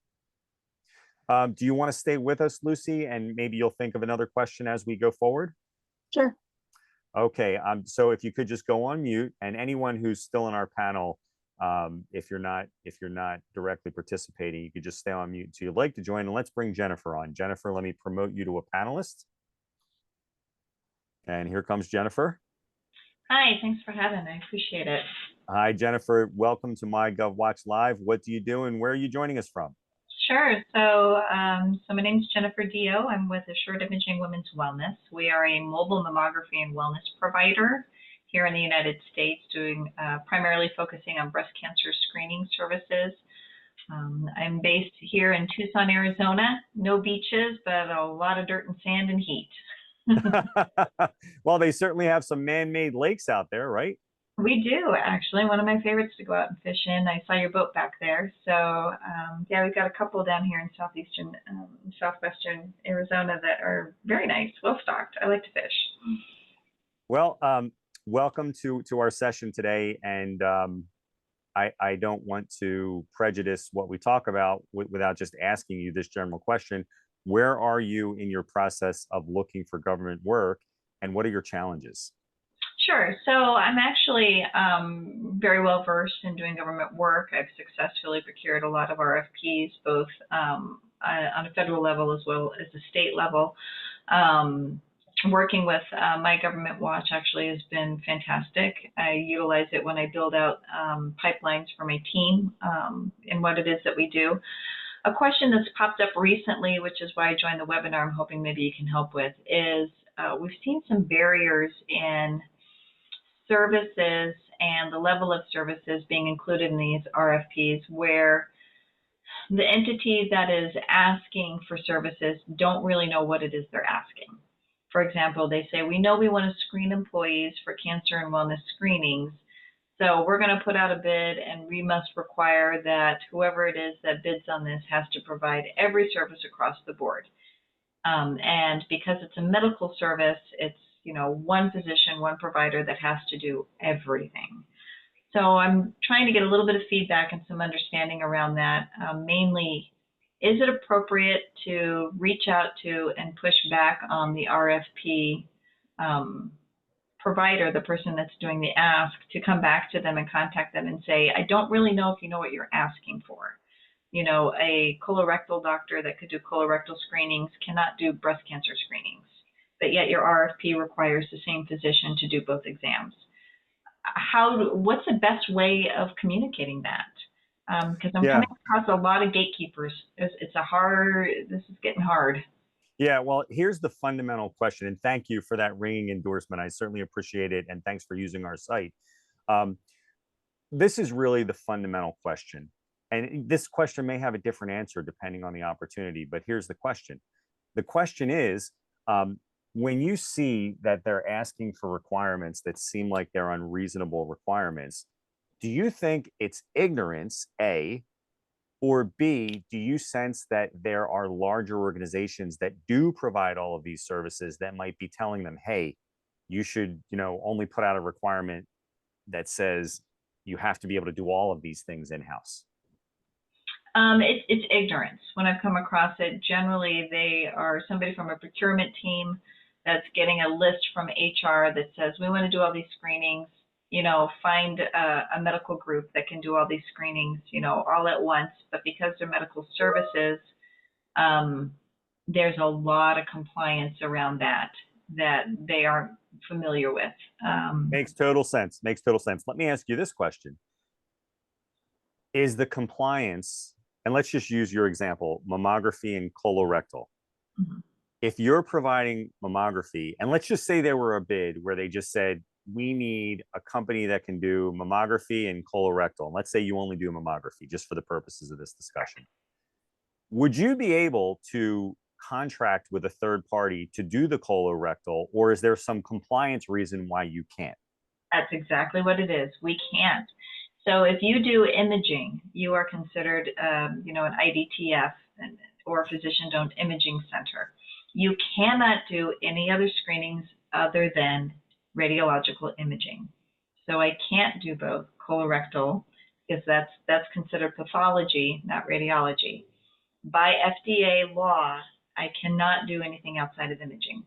Do you want to stay with us, Lucy? And maybe you'll think of another question as we go forward? Sure. Okay, so if you could just go on mute, and anyone who's still in our panel, if you're not directly participating, you could just stay on mute until you'd like to join. And let's bring Jennifer on. Jennifer, let me promote you to a panelist. And here comes Jennifer. Hi, thanks for having me. I appreciate it. Hi, Jennifer. Welcome to MyGovWatch Live. What do you do, and where are you joining us from? Sure. So my name is Jennifer Dio. I'm with Assured Imaging Women's Wellness. We are a mobile mammography and wellness provider here in the United States, doing primarily focusing on breast cancer screening services. I'm based here in Tucson, Arizona. No beaches, but a lot of dirt and sand and heat. Well, they certainly have some man-made lakes out there, right? We do, actually. One of my favorites to go out and fish in. I saw your boat back there. So, yeah, we've got a couple down here in southwestern Arizona that are very nice, well-stocked. I like to fish. Well, welcome to our session today. And I don't want to prejudice what we talk about without just asking you this general question. Where are you in your process of looking for government work, and what are your challenges? Sure. So I'm actually very well versed in doing government work. I've successfully procured a lot of RFPs, both on a federal level as well as the state level. Working with MyGovWatch actually has been fantastic. I utilize it when I build out pipelines for my team and what it is that we do. A question that's popped up recently, which is why I joined the webinar, I'm hoping maybe you can help with, is we've seen some barriers in services and the level of services being included in these RFPs where the entity that is asking for services don't really know what it is they're asking. For example, they say, we know we want to screen employees for cancer and wellness screenings, so we're going to put out a bid and we must require that whoever it is that bids on this has to provide every service across the board. And because it's a medical service, it's, you know, one physician, one provider that has to do everything. So I'm trying to get a little bit of feedback and some understanding around that. Mainly, is it appropriate to reach out to and push back on the RFP provider, the person that's doing the ask, to come back to them and contact them and say, I don't really know if you know what you're asking for. You know, a colorectal doctor that could do colorectal screenings cannot do breast cancer screenings, but yet your RFP requires the same physician to do both exams. What's the best way of communicating that? Because I'm coming across a lot of gatekeepers. This is getting hard. Yeah, well, here's the fundamental question, and thank you for that ringing endorsement. I certainly appreciate it, and thanks for using our site. This is really the fundamental question, and this question may have a different answer depending on the opportunity, but here's the question. The question is, when you see that they're asking for requirements that seem like they're unreasonable requirements, do you think it's ignorance, A, or B, do you sense that there are larger organizations that do provide all of these services that might be telling them, hey, you should, you know, only put out a requirement that says you have to be able to do all of these things in-house? It's ignorance. When I've come across it, generally they are somebody from a procurement team that's getting a list from HR that says, we want to do all these screenings, you know, find a medical group that can do all these screenings, you know, all at once. But because they're medical services, there's a lot of compliance around that they aren't familiar with. Makes total sense. Makes total sense. Let me ask you this question. Is the compliance, and let's just use your example, mammography and colorectal. Mm-hmm. If you're providing mammography, and let's just say there were a bid where they just said, we need a company that can do mammography and colorectal. And let's say you only do mammography, just for the purposes of this discussion. Would you be able to contract with a third party to do the colorectal, or is there some compliance reason why you can't? That's exactly what it is. We can't. So if you do imaging, you are considered, you know, an IDTF or a physician-owned imaging center. You cannot do any other screenings other than radiological imaging. So I can't do both colorectal because that's considered pathology, not radiology. By FDA law, I cannot do anything outside of imaging.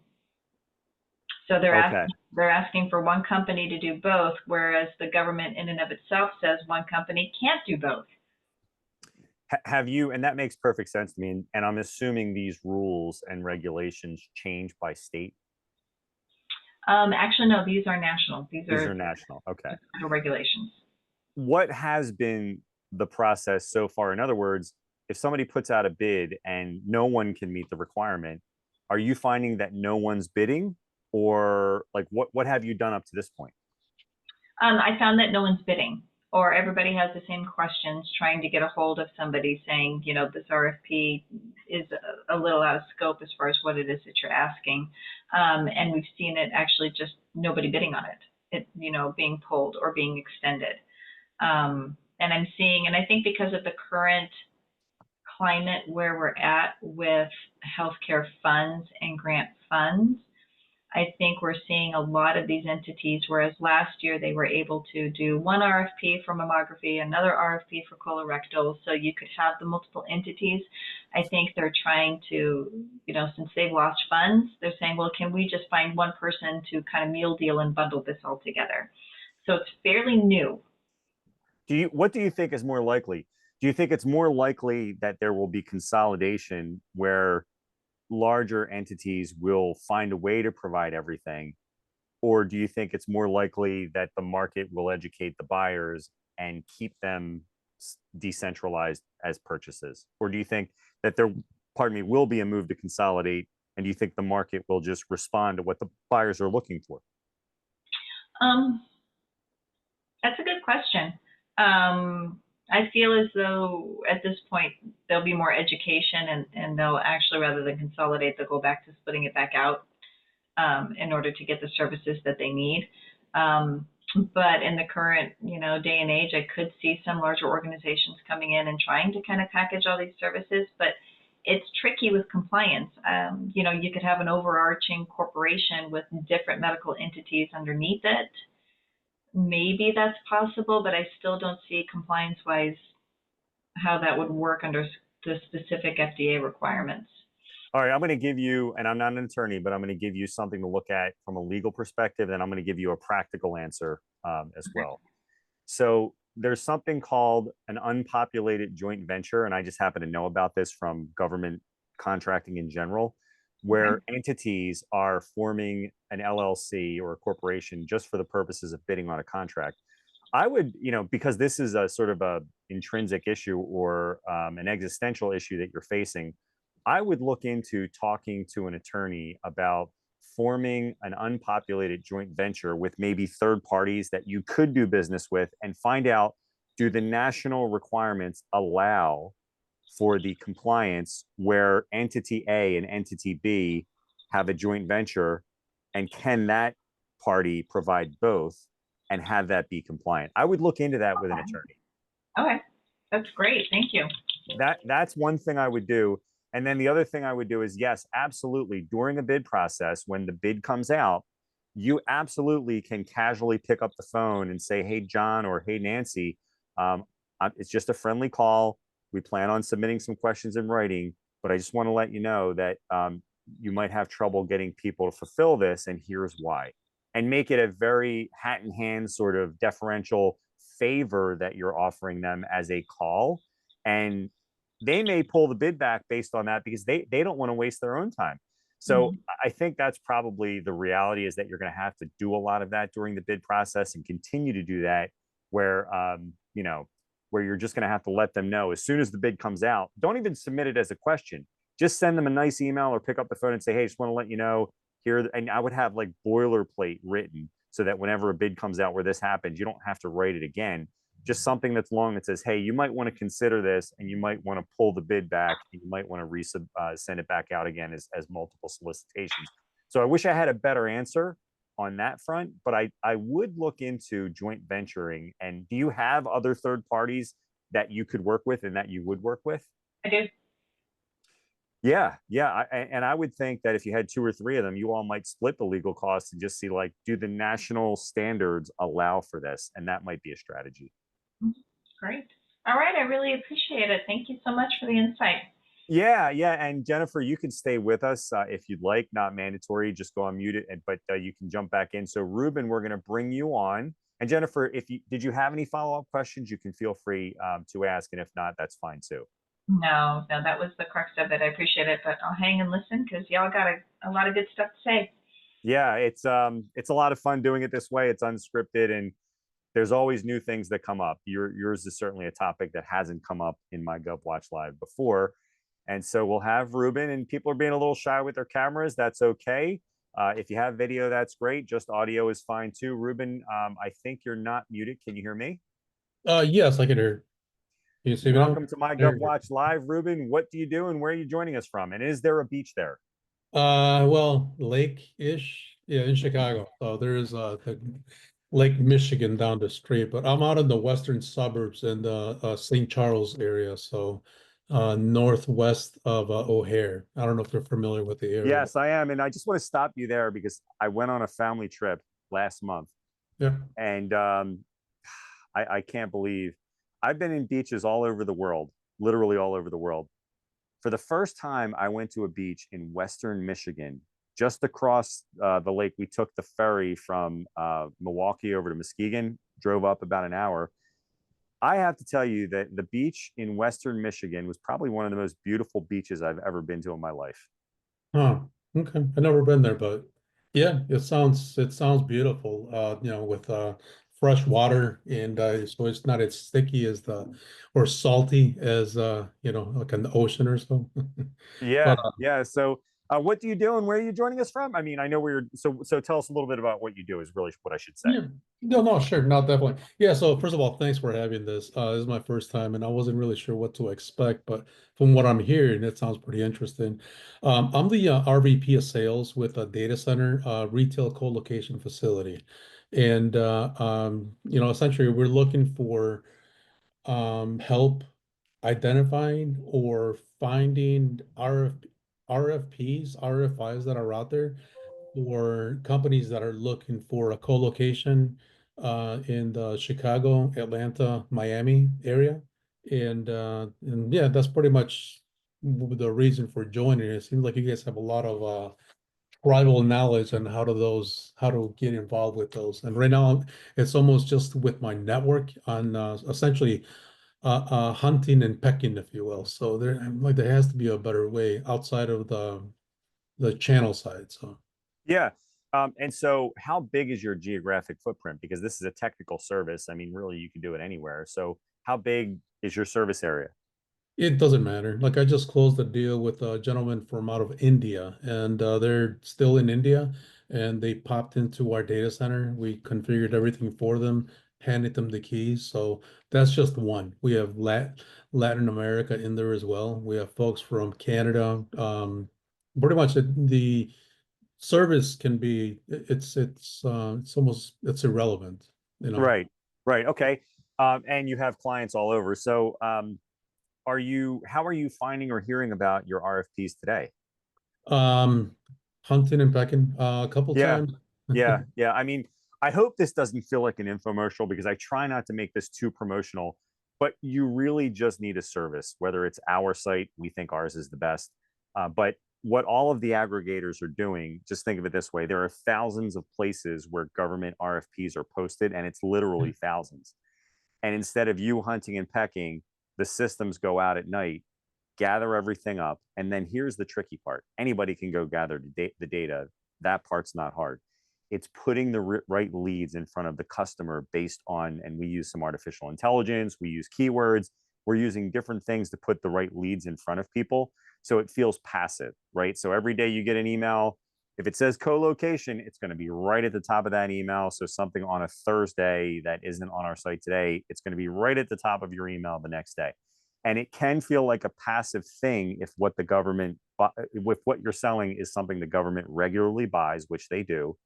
So they're asking for one company to do both, whereas the government in and of itself says one company can't do both. Have you, and that makes perfect sense to me, and I'm assuming these rules and regulations change by state? Actually, no, these are national. These are national, okay. Regulations. What has been the process so far? In other words, if somebody puts out a bid and no one can meet the requirement, are you finding that no one's bidding? Or like what have you done up to this point? I found that no one's bidding, or everybody has the same questions, trying to get a hold of somebody saying, you know, this RFP is a little out of scope as far as what it is that you're asking. And we've seen it actually just nobody bidding on it, you know, being pulled or being extended. And I'm seeing, and I think because of the current climate where we're at with healthcare funds and grant funds, I think we're seeing a lot of these entities, whereas last year they were able to do one RFP for mammography, another RFP for colorectal, so you could have the multiple entities. I think they're trying to, you know, since they've lost funds, they're saying, well, can we just find one person to kind of meal deal and bundle this all together? So it's fairly new. What do you think is more likely? Do you think it's more likely that there will be consolidation where larger entities will find a way to provide everything? Or do you think it's more likely that the market will educate the buyers and keep them decentralized as purchases? Or do you think that there, will be a move to consolidate, and do you think the market will just respond to what the buyers are looking for? That's a good question. I feel as though at this point there'll be more education, and they'll actually, rather than consolidate, they'll go back to splitting it back out in order to get the services that they need. But in the current, day and age, I could see some larger organizations coming in and trying to kind of package all these services, but it's tricky with compliance. You could have an overarching corporation with different medical entities underneath it. Maybe that's possible, but I still don't see compliance-wise how that would work under the specific FDA requirements. All right, I'm going to give you, and I'm not an attorney, but I'm going to give you something to look at from a legal perspective, and I'm going to give you a practical answer as well. So there's something called an unpopulated joint venture, and I just happen to know about this from government contracting in general, where entities are forming an LLC or a corporation just for the purposes of bidding on a contract. I would, because this is a sort of a intrinsic issue or an existential issue that you're facing, I would look into talking to an attorney about forming an unpopulated joint venture with maybe third parties that you could do business with, and find out, do the national requirements allow for the compliance where entity A and entity B have a joint venture, and can that party provide both and have that be compliant? I would look into that with an attorney. Okay, that's great. Thank you. That's one thing I would do. And then the other thing I would do is, yes, absolutely, during the bid process, when the bid comes out, you absolutely can casually pick up the phone and say, hey, John, or hey, Nancy, it's just a friendly call. We plan on submitting some questions in writing, but I just want to let you know that you might have trouble getting people to fulfill this, and here's why. And make it a very hat in hand sort of deferential favor that you're offering them as a call. And they may pull the bid back based on that, because they don't want to waste their own time. So I think that's probably the reality, is that you're going to have to do a lot of that during the bid process, and continue to do that, where, where you're just going to have to let them know as soon as the bid comes out. Don't even submit it as a question. Just send them a nice email or pick up the phone and say, hey, just want to let you know here. And I would have like boilerplate written, so that whenever a bid comes out where this happens, you don't have to write it again. Just something that's long that says, hey, you might want to consider this, and you might want to pull the bid back, and you might want to send it back out again as multiple solicitations. So I wish I had a better answer on that front, but I would look into joint venturing. And do you have other third parties that you could work with and that you would work with? I do. Yeah. And I would think that if you had 2 or 3 of them, you all might split the legal costs and just see, like, do the national standards allow for this? And that might be a strategy. Great. All right. I really appreciate it. Thank you so much for the insight. Yeah. And Jennifer, you can stay with us if you'd like. Not mandatory. Just go on mute, but you can jump back in. So Ruben, we're going to bring you on. And Jennifer, did you have any follow-up questions, you can feel free to ask. And if not, that's fine too. No, that was the crux of it. I appreciate it, but I'll hang and listen, because y'all got a lot of good stuff to say. Yeah, it's a lot of fun doing it this way. It's unscripted, and there's always new things that come up. Yours is certainly a topic that hasn't come up in MyGovWatch Live before. And so we'll have Ruben, and people are being a little shy with their cameras. That's okay. If you have video, that's great. Just audio is fine too. Ruben, I think you're not muted. Can you hear me? Yes, I can hear. Can you see me? Welcome to MyGovWatch Live. Ruben, what do you do, and where are you joining us from? And is there a beach there? Well, lake-ish, yeah, in Chicago. So there is the Lake Michigan down the street, but I'm out in the western suburbs in the St. Charles area, so northwest of O'Hare. I don't know if you're familiar with the area. Yes, I am. And I just want to stop you there, because I went on a family trip last month. Yeah. And I can't believe I've been in beaches all over the world, literally all over the world. For the first time, I went to a beach in Western Michigan, just across the lake. We took the ferry from Milwaukee over to Muskegon, drove up about an hour. I have to tell you that the beach in Western Michigan was probably one of the most beautiful beaches I've ever been to in my life. Oh, okay. I've never been there, but yeah, it sounds beautiful. With fresh water, and so it's not as sticky as or salty as like an ocean or so. Yeah, But yeah. So What do you do and where are you joining us from? I mean, I know so tell us a little bit about what you do is really what I should say. Yeah. No, sure. No, definitely. Yeah. So first of all, thanks for having this. This is my first time and I wasn't really sure what to expect, but from what I'm hearing, it sounds pretty interesting. I'm the RVP of sales with a data center, retail co-location facility. And, essentially we're looking for help identifying or finding RFPs, RFIs that are out there for companies that are looking for a co-location in the Chicago, Atlanta, Miami area. And yeah, that's pretty much the reason for joining. It seems like you guys have a lot of tribal knowledge on how to get involved with those. And right now it's almost just with my network on essentially hunting and pecking, if you will. So there has to be a better way outside of the channel side. So Yeah. And so how big is your geographic footprint? Because this is a technical service. I mean, really, you can do it anywhere. So how big is your service area? it doesn't matter. Like I just closed a deal with a gentleman from out of India, and they're still in India, and they popped into our data center. We configured everything for them, handed them the keys. So that's just one. We have Latin America in there as well. We have folks from Canada. Pretty much the service can be it's irrelevant, you know. Right. Right. Okay. And you have clients all over. So how are you finding or hearing about your RFPs today? Um, Hunting and pecking a couple Yeah. times. Yeah. Yeah. I mean, I hope this doesn't feel like an infomercial because I try not to make this too promotional, but you really just need a service, whether it's our site, we think ours is the best. But what all of the aggregators are doing, just think of it this way, there are thousands of places where government RFPs are posted, and it's literally thousands. And instead of you hunting and pecking, the systems go out at night, gather everything up. And then here's the tricky part. Anybody can go gather the data. That part's not hard. It's putting the right leads in front of the customer based on, and we use some artificial intelligence, we use keywords, we're using different things to put the right leads in front of people. So it feels passive, right? So every day you get an email, if it says co-location, it's going to be right at the top of that email. So something on a Thursday that isn't on our site today, it's going to be right at the top of your email the next day. And it can feel like a passive thing if what the government, with what you're selling is something the government regularly buys, which they do.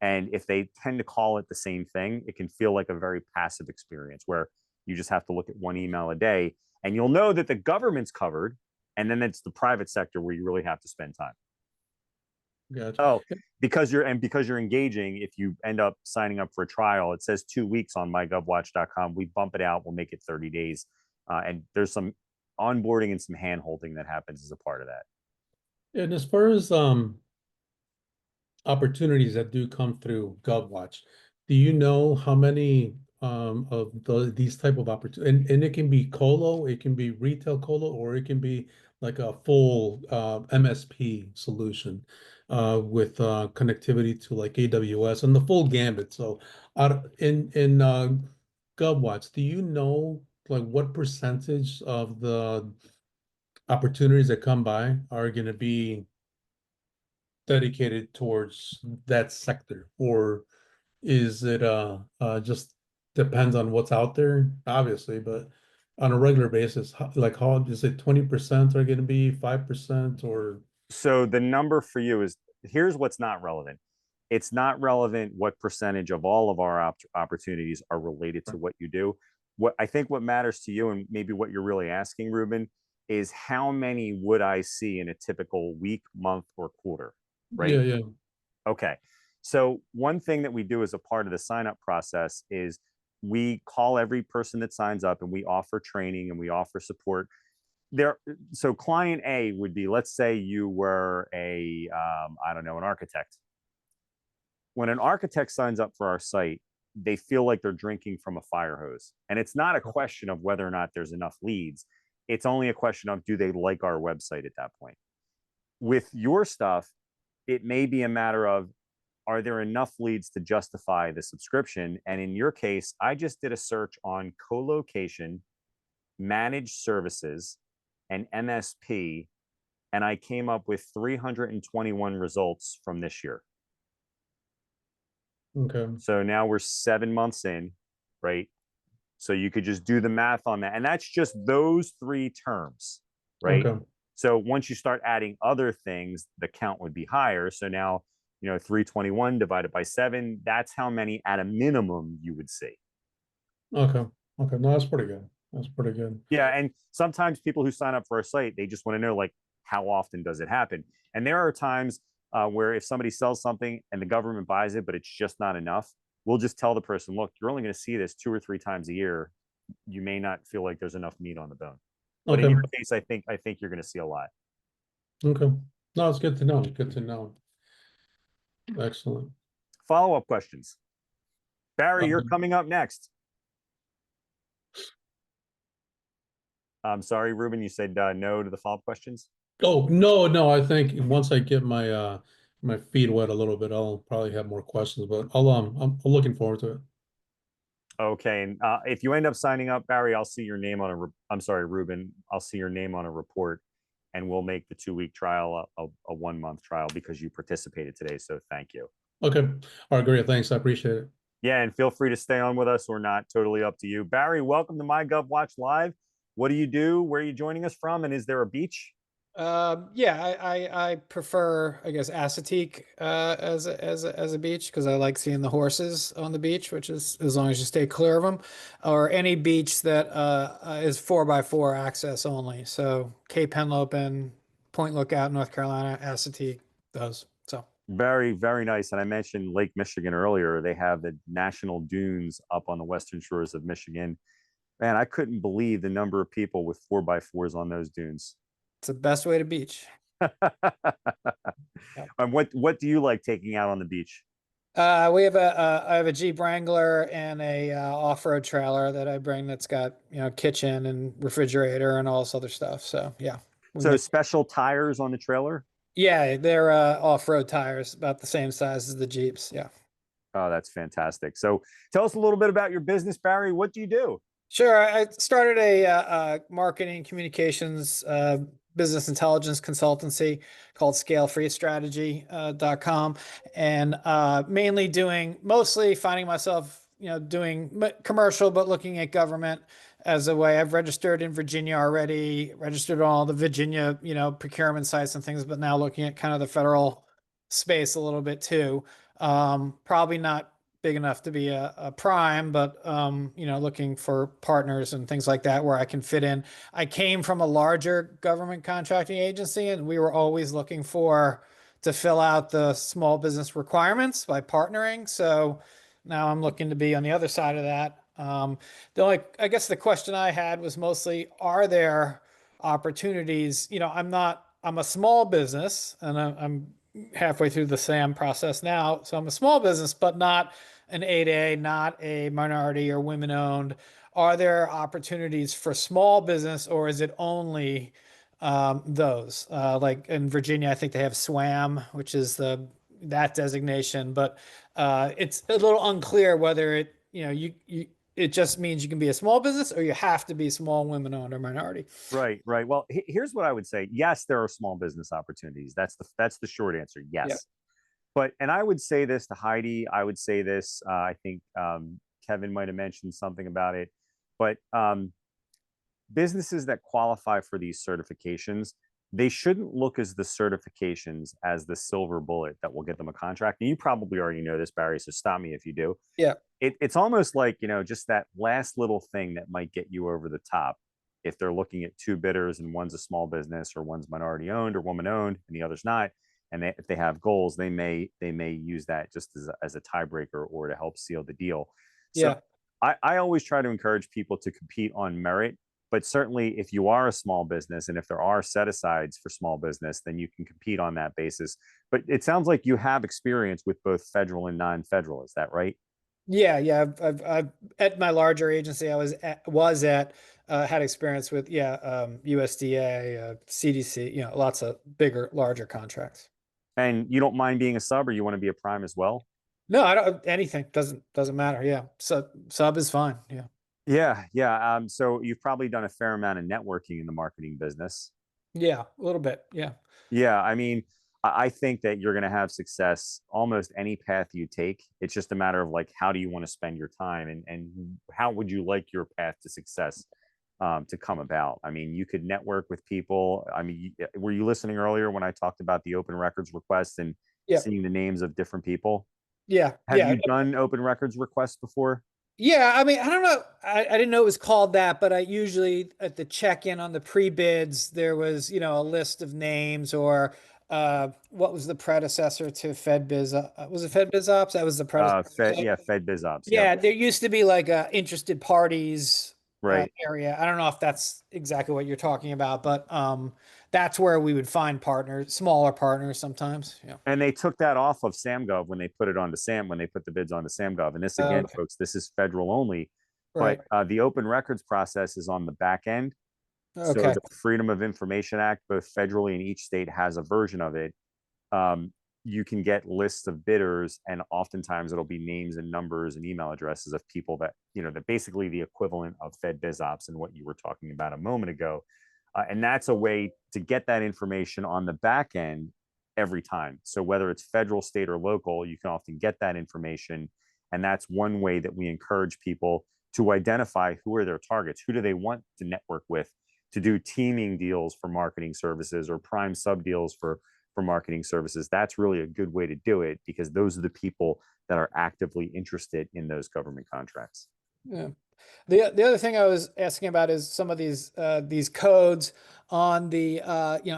And if they tend to call it the same thing, it can feel like a very passive experience where you just have to look at one email a day and you'll know that the government's covered. And then it's the private sector where you really have to spend time. Gotcha. Oh, because you're engaging, if you end up signing up for a trial, it says 2 weeks on MyGovWatch.com. We bump it out, we'll make it 30 days. And there's some onboarding and some hand holding that happens as a part of that. And as far as opportunities that do come through GovWatch, do you know how many of these type of opportunities, and it can be colo, it can be retail colo, or it can be like a full MSP solution with connectivity to like AWS and the full gambit. So in GovWatch, do you know like what percentage of the opportunities that come by are going to be dedicated towards that sector, or is it just depends on what's out there, obviously, but on a regular basis, like how is it 20% are going to be 5% or? So the number for you is, here's what's not relevant. It's not relevant what percentage of all of our opportunities are related to what you do. What I think what matters to you, and maybe what you're really asking, Ruben, is how many would I see in a typical week, month, or quarter, right? Yeah. Okay. So one thing that we do as a part of the sign up process is we call every person that signs up and we offer training and we offer support there. So client A would be, let's say you were I don't know, an architect. When an architect signs up for our site, they feel like they're drinking from a fire hose. And it's not a question of whether or not there's enough leads. It's only a question of, do they like our website at that point? With your stuff, it may be a matter of, are there enough leads to justify the subscription? And in your case, I just did a search on co-location, managed services, and MSP, and I came up with 321 results from this year. Okay. So now we're 7 months in, right? So you could just do the math on that. And that's just those 3 terms, right? Okay. So once you start adding other things, the count would be higher. So now, 321 divided by 7, that's how many at a minimum you would see. Okay. Okay. No, that's pretty good. That's pretty good. Yeah. And sometimes people who sign up for a site, they just want to know, like, how often does it happen? And there are times where if somebody sells something and the government buys it, but it's just not enough, we'll just tell the person, look, you're only going to see this 2 or 3 times a year. You may not feel like there's enough meat on the bone. But in Okay. your case, I think you're going to see a lot. Okay. No, it's good to know. Good to know. Excellent. Follow-up questions. Barry, you're Um, coming up next. I'm sorry, Ruben, you said no to the follow-up questions? Oh, no. I think once I get my my feet wet a little bit, I'll probably have more questions, but I'm looking forward to it. Okay, and if you end up signing up, Barry, I'll see your name on I'm sorry, Ruben, I'll see your name on a report, and we'll make the 2-week trial a 1-month trial because you participated today, so thank you. Okay. All right, great. Thanks. I appreciate it. Yeah, and feel free to stay on with us or not, totally up to you. Barry, welcome to MyGovWatch Live. What do you do? Where are you joining us from? And is there a beach? Yeah, I prefer, I guess, Assateague as a beach because I like seeing the horses on the beach, which is as long as you stay clear of them, or any beach that is 4x4 access only. So Cape Henlopen, Point Lookout, North Carolina, Assateague, those. So Very, very nice. And I mentioned Lake Michigan earlier. They have the national dunes up on the western shores of Michigan. Man, I couldn't believe the number of people with 4x4s on those dunes. it's the best way to beach. And what do you like taking out on the beach? I have a Jeep Wrangler and a off-road trailer that I bring that's got, kitchen and refrigerator and all this other stuff. So yeah. So special tires on the trailer? Yeah, they're off-road tires, about the same size as the Jeeps. Yeah. Oh, that's fantastic. So tell us a little bit about your business, Barry. What do you do? Sure. I started a marketing communications business intelligence consultancy called scalefreestrategy.com, and mostly finding myself, doing commercial, but looking at government as a way. I've registered in Virginia already, registered on all the Virginia, procurement sites and things, but now looking at kind of the federal space a little bit too. Probably not big enough to be a prime, but looking for partners and things like that where I can fit in. I came from a larger government contracting agency, and we were always looking to fill out the small business requirements by partnering. So now I'm looking to be on the other side of that. I guess the question I had was mostly, are there opportunities? I'm a small business, and I'm halfway through the SAM process now. So I'm a small business, but not an 8A, not a minority or women owned. Are there opportunities for small business, or is it only those? Like in Virginia, I think they have SWAM, which is that designation, but it's a little unclear whether it just means you can be a small business or you have to be small, women owned, or minority. Right. Well, here's what I would say. Yes, there are small business opportunities. That's the short answer. Yes. Yep. And I would say this to Heidi. I would say this. I think Kevin might have mentioned something about it. But businesses that qualify for these certifications, they shouldn't look as the certifications as the silver bullet that will get them a contract. And you probably already know this, Barry, so stop me if you do. Yeah. It's almost like, just that last little thing that might get you over the top. If they're looking at 2 bidders and one's a small business or one's minority owned or woman owned and the other's not, and if they have goals, they may use that just as a tiebreaker or to help seal the deal. So yeah. I always try to encourage people to compete on merit, but certainly if you are a small business and if there are set-asides for small business, then you can compete on that basis. But it sounds like you have experience with both federal and non-federal. Is that right? Yeah. I've at my larger agency, I was at had experience with USDA, CDC, lots of bigger, larger contracts. And you don't mind being a sub, or you want to be a prime as well? No, I don't. Anything doesn't matter. Yeah, sub is fine. Yeah. Yeah. So you've probably done a fair amount of networking in the marketing business. Yeah, a little bit. Yeah. Yeah, I mean, I think that you're going to have success almost any path you take. It's just a matter of like, how do you want to spend your time, and how would you like your path to success to come about? I mean, you could network with people. I mean, were you listening earlier when I talked about the open records request and Yeah. seeing the names of different people? Yeah. Have Yeah. you done open records requests before? Yeah, I mean, I don't know. I didn't know it was called that, but I usually at the check-in on the pre-bids, there was, a list of names or what was the predecessor to FedBiz? Was it FedBiz Ops? That was the predecessor. Yeah, Fed Biz Ops. Yep. Yeah, there used to be like a interested parties Right. area. I don't know if that's exactly what you're talking about, but that's where we would find partners, smaller partners sometimes. Yeah. And they took that off of SAM.gov when they put it onto when they put the bids onto SAM.gov. And this again, Okay. folks, this is federal only, Right. but the open records process is on the back end. So Okay. the Freedom of Information Act, both federally and each state has a version of it. You can get lists of bidders, and oftentimes it'll be names and numbers and email addresses of people that, that basically the equivalent of Fed Biz Ops and what you were talking about a moment ago. And that's a way to get that information on the back end every time. So whether it's federal, state, or local, you can often get that information. And that's one way that we encourage people to identify who are their targets, who do they want to network with, to do teaming deals for marketing services or prime sub deals for marketing services. That's really a good way to do it, because those are the people that are actively interested in those government contracts. Yeah. The other thing I was asking about is some of these codes on the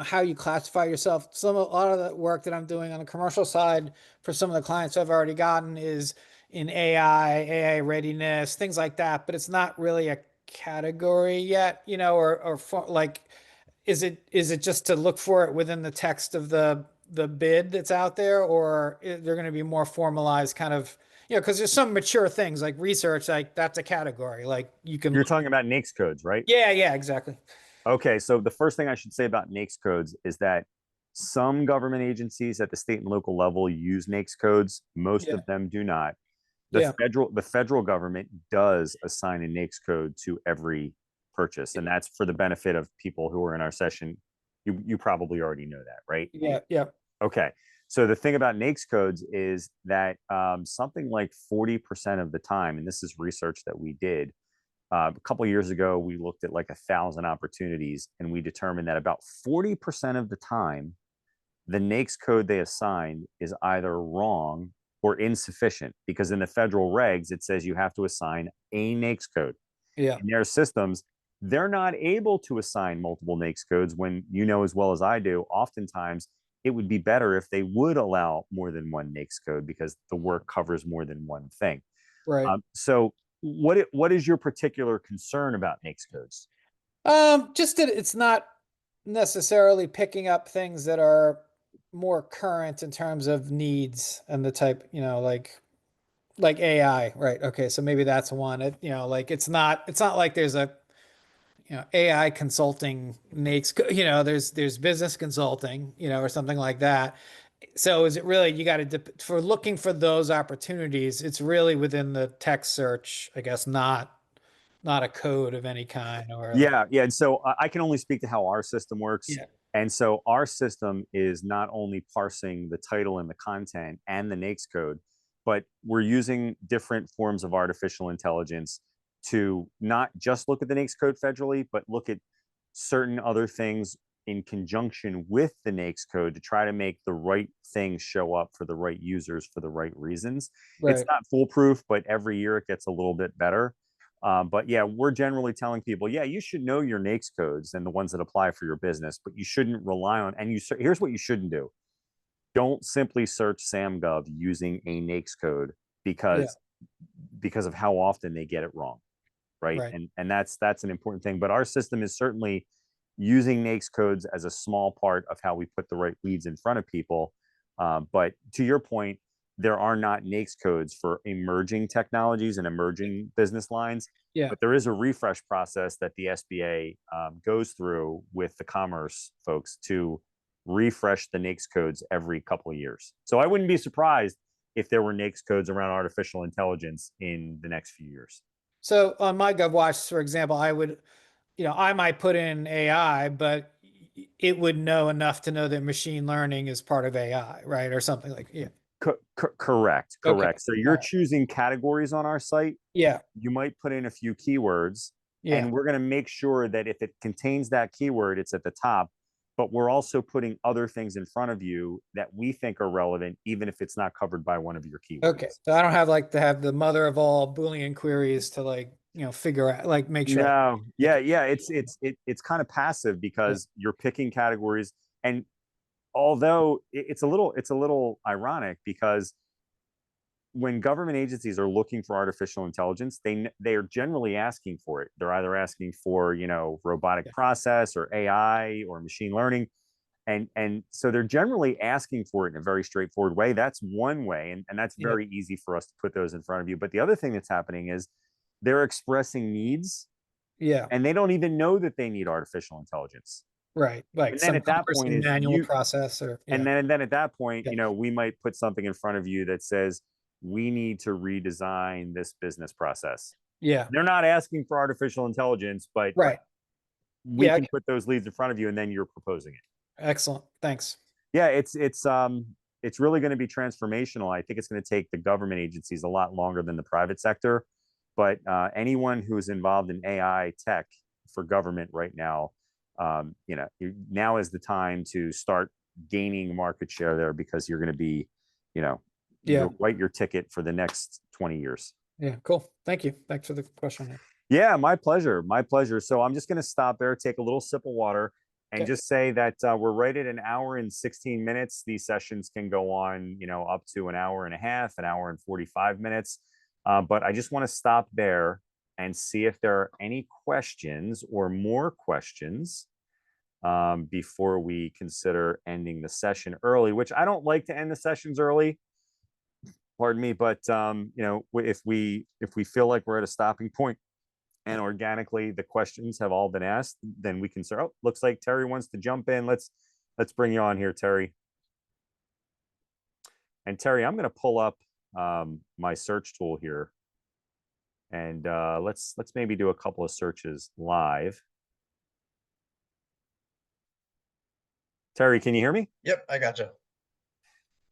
how you classify yourself. A lot of the work that I'm doing on the commercial side for some of the clients I've already gotten is in AI readiness, things like that, but it's not really a category yet, like, is it just to look for it within the text of the bid that's out there, or they're going to be more formalized kind of, because there's some mature things like research, like that's a category, like You're talking about NAICS codes, right? Yeah, exactly. Okay, so the first thing I should say about NAICS codes is that some government agencies at the state and local level use NAICS codes. Most of them do not. The federal government does assign a NAICS code to every purchase, and that's for the benefit of people who are in our session. You probably already know that, right? Yeah. Okay. So the thing about NAICS codes is that something like 40% of the time, and this is research that we did a couple of years ago, we looked at like 1,000 opportunities, and we determined that about 40% of the time, the NAICS code they assigned is either wrong or insufficient, because in the federal regs, it says you have to assign a NAICS code. Yeah. In their systems, they're not able to assign multiple NAICS codes when, as well as I do, oftentimes it would be better if they would allow more than one NAICS code, because the work covers more than one thing. Right. So what is your particular concern about NAICS codes? Just that it's not necessarily picking up things that are more current in terms of needs and the type, like AI, right? Okay, so maybe that's one. Like it's not like there's a AI consulting makes, there's business consulting, or something like that. So is it really, you got to, for looking for those opportunities, it's really within the text search, I guess, not a code of any kind, or Yeah. And so I can only speak to how our system works. Yeah. And so our system is not only parsing the title and the content and the NAICS code, but we're using different forms of artificial intelligence to not just look at the NAICS code federally, but look at certain other things in conjunction with the NAICS code to try to make the right things show up for the right users for the right reasons. Right. It's not foolproof, but every year it gets a little bit better. But yeah, we're generally telling people, yeah, you should know your NAICS codes and the ones that apply for your business, but you shouldn't rely on, and here's what you shouldn't do. Don't simply search SAM.gov using a NAICS code because of how often they get it wrong. Right. And that's an important thing. But our system is certainly using NAICS codes as a small part of how we put the right leads in front of people. But to your point, there are not NAICS codes for emerging technologies and emerging business lines. Yeah. But there is a refresh process that the SBA goes through with the commerce folks to refresh the NAICS codes every couple of years. So I wouldn't be surprised if there were NAICS codes around artificial intelligence in the next few years. So on MyGovWatch, for example, I would, I might put in AI, but it would know enough to know that machine learning is part of AI, right? Or something like, yeah. Correct. Okay. So you're Alright. choosing categories on our site. Yeah. You might put in a few keywords, Yeah. and we're going to make sure that if it contains that keyword, it's at the top. But we're also putting other things in front of you that we think are relevant, even if it's not covered by one of your keywords. Okay. So I don't have like to have the mother of all Boolean queries to like, figure out, like make sure. No, yeah, it's kind of passive because you're picking categories, and although it's a little ironic because when government agencies are looking for artificial intelligence, they are generally asking for it. They're either asking for, robotic process or AI or machine learning. And so they're generally asking for it in a very straightforward way. That's one way. And that's very easy for us to put those in front of you. But the other thing that's happening is they're expressing needs. Yeah. And they don't even know that they need artificial intelligence. Right. Like And then at that point is manual process or, and then at that point, we might put something in front of you that says, we need to redesign this business process. Yeah. They're not asking for artificial intelligence, but we can put those leads in front of you and then you're proposing it. Excellent. Thanks. Yeah, it's really going to be transformational. I think it's going to take the government agencies a lot longer than the private sector, but anyone who's involved in AI tech for government right now, now is the time to start gaining market share there, because you're going to be, you'll write your ticket for the next 20 years. Yeah, cool. Thank you. Thanks for the question. Yeah, my pleasure. My pleasure. So I'm just going to stop there, take a little sip of water, and just say that we're right at an hour and 16 minutes. These sessions can go on, up to an hour and a half, an hour and 45 minutes. But I just want to stop there and see if there are any questions or more questions before we consider ending the session early, which I don't like to end the sessions early. Pardon me, but if we feel like we're at a stopping point and organically the questions have all been asked, then we can start. Oh, looks like Terry wants to jump in. Let's bring you on here, Terry. And Terry, I'm going to pull up my search tool here, and let's maybe do a couple of searches live. Terry, can you hear me? Yep, I gotcha.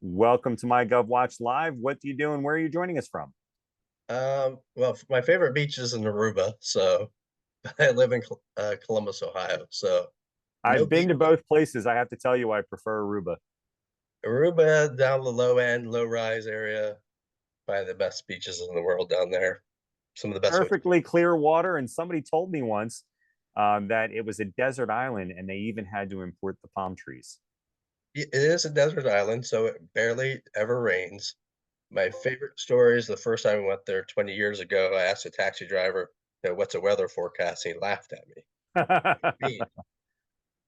Welcome to MyGovWatch Live. What do you do and where are you joining us from? Well, my favorite beach is in Aruba, so I live in Columbus, Ohio. So I've been to both places. I have to tell you, I prefer Aruba. Aruba, down the low end, low rise area, probably the best beaches in the world down there. Some of the best. Perfectly clear water, and somebody told me once that it was a desert island, and they even had to import the palm trees. It is a desert island, so it barely ever rains. My favorite story is the first time I went there 20 years ago. I asked a taxi driver, what's a weather forecast? He laughed at me.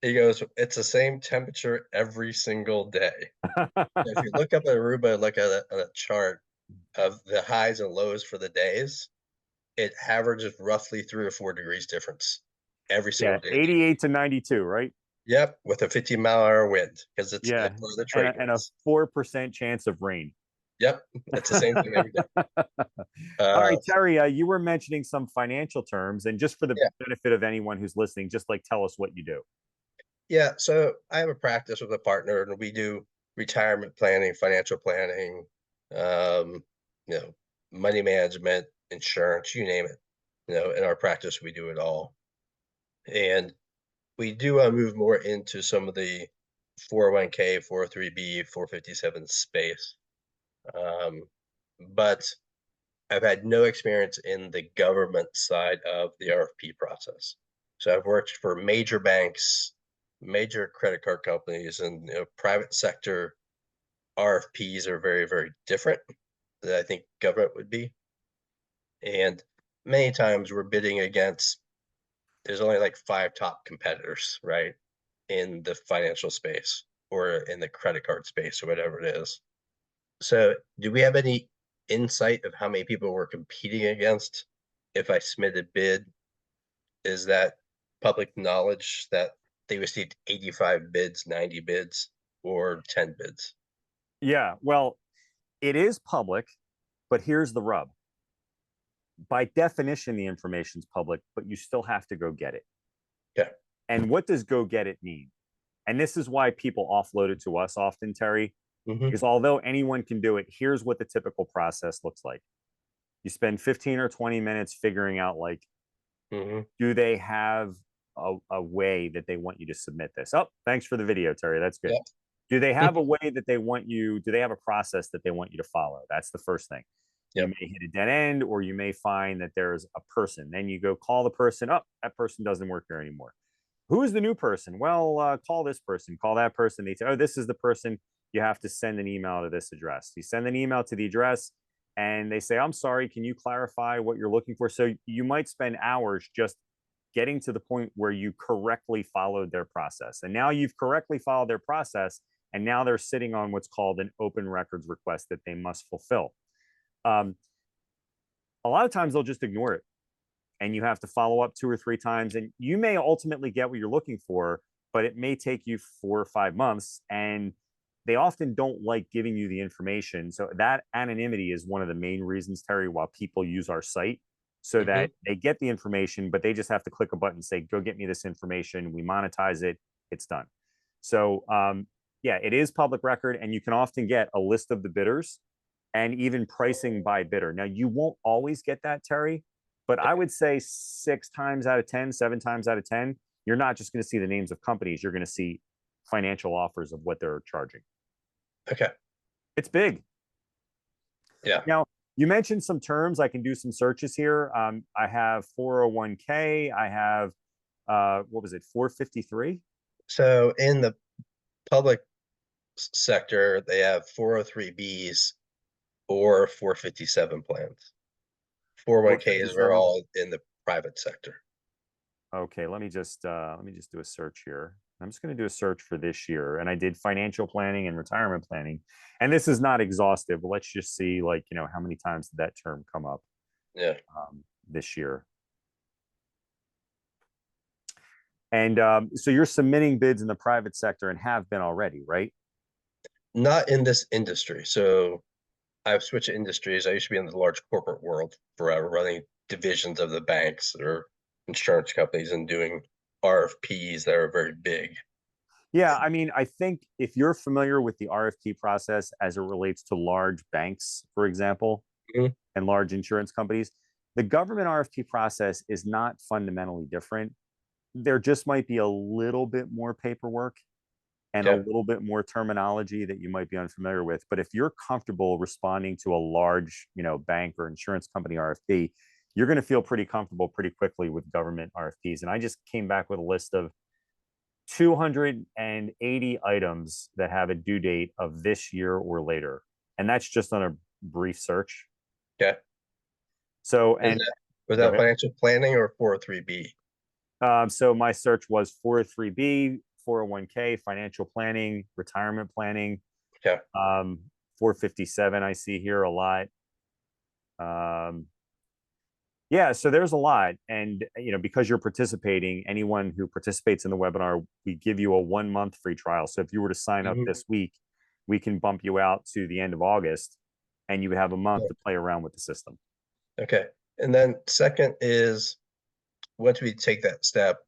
He goes, it's the same temperature every single day. If you look up at Aruba, look at a chart of the highs and lows for the days, it averages roughly 3 or 4 degrees difference every single day. 88 to 92, right? Yep, with a 15-mile-an-hour wind, because it's the trade and a 4% chance of rain. Yep, it's the same thing every day. All right, Terry, you were mentioning some financial terms, and just for the benefit of anyone who's listening, just tell us what you do. Yeah, so I have a practice with a partner, and we do retirement planning, financial planning, money management, insurance, you name it. In our practice, we do it all. And we do move more into some of the 401k, 403b, 457 space. But I've had no experience in the government side of the RFP process. So I've worked for major banks, major credit card companies, and private sector RFPs are very, very different than I think government would be. And many times we're bidding against, there's only like 5 top competitors, right, in the financial space or in the credit card space or whatever it is. So do we have any insight of how many people we're competing against? If I submit a bid, is that public knowledge that they received 85 bids, 90 bids, or 10 bids? Yeah, well, it is public, but here's the rub. By definition, the information's public, but you still have to go get it. Yeah. And what does go get it mean? And this is why people offload it to us often, Terry, Mhm. because although anyone can do it, here's what the typical process looks like. You spend 15 or 20 minutes figuring out, like, Mhm. do they have a way that they want you to submit this? Oh, thanks for the video, Terry. That's good. Yep. Do they have a way that they want you? Do they have a process that they want you to follow? That's the first thing. You Yep. may hit a dead end, or you may find that there's a person. Then you go call the person. Oh, that person doesn't work here anymore. Who is the new person? Well, call this person, call that person. They say, oh, this is the person. You have to send an email to this address. You send an email to the address, and they say, I'm sorry, can you clarify what you're looking for? So you might spend hours just getting to the point where you correctly followed their process. And now you've correctly followed their process, and now they're sitting on what's called an open records request that they must fulfill. A lot of times they'll just ignore it, and you have to follow up 2 or 3 times, and you may ultimately get what you're looking for, but it may take you 4 or 5 months, and they often don't like giving you the information. So that anonymity is one of the main reasons, Terry, why people use our site, so that they get the information, but they just have to click a button and say, go get me this information. We monetize it. It's done. So yeah, it is public record, and you can often get a list of the bidders and even pricing by bidder. Now, you won't always get that, Terry, but I would say 6 times out of 10, 7 times out of 10, you're not just going to see the names of companies. You're going to see financial offers of what they're charging. Okay. It's big. Yeah. Now, you mentioned some terms. I can do some searches here. I have 401k. I have, what was it, 453? So in the public sector, they have 403Bs or 457 plans. 401Ks are all in the private sector. Okay, let me just do a search here. I'm just going to do a search for this year, and I did financial planning and retirement planning, and this is not exhaustive, but let's just see, like, how many times did that term come up Yeah. this year. And so you're submitting bids in the private sector and have been already, right? Not in this industry. So I've switched industries. I used to be in the large corporate world forever, running divisions of the banks or insurance companies and doing RFPs that are very big. Yeah, I mean, I think if you're familiar with the RFP process as it relates to large banks, for example, and large insurance companies, the government RFP process is not fundamentally different. There just might be a little bit more paperwork and a little bit more terminology that you might be unfamiliar with. But if you're comfortable responding to a large, bank or insurance company RFP, you're going to feel pretty comfortable pretty quickly with government RFPs. And I just came back with a list of 280 items that have a due date of this year or later. And that's just on a brief search. Yeah. So, and was that financial planning or 403B? So my search was 403B, 401k, financial planning, retirement planning. Okay. 457 I see here a lot. Yeah, so there's a lot. And, because you're participating, anyone who participates in the webinar, we give you a 1-month free trial. So if you were to sign up this week, we can bump you out to the end of August, and you would have a month to play around with the system. Okay. And then second is, once we take that step,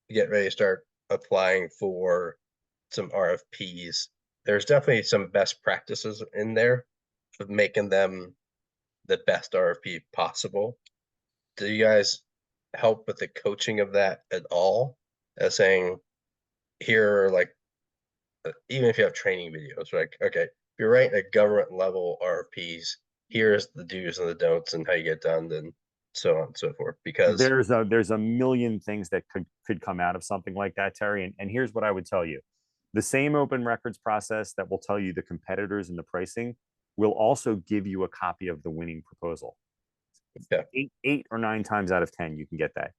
get ready to start applying for some RFPs, there's definitely some best practices in there of making them the best RFP possible. Do you guys help with the coaching of that at all? As saying, here are like, even if you have training videos, like, okay, if you're writing a government level RFPs, here's the do's and the don'ts and how you get done, and so on and so forth. Because there's a million things that could come out of something like that, Terry. And here's what I would tell you. The same open records process that will tell you the competitors and the pricing will also give you a copy of the winning proposal. 8 or 9 times out of 10, you can get that.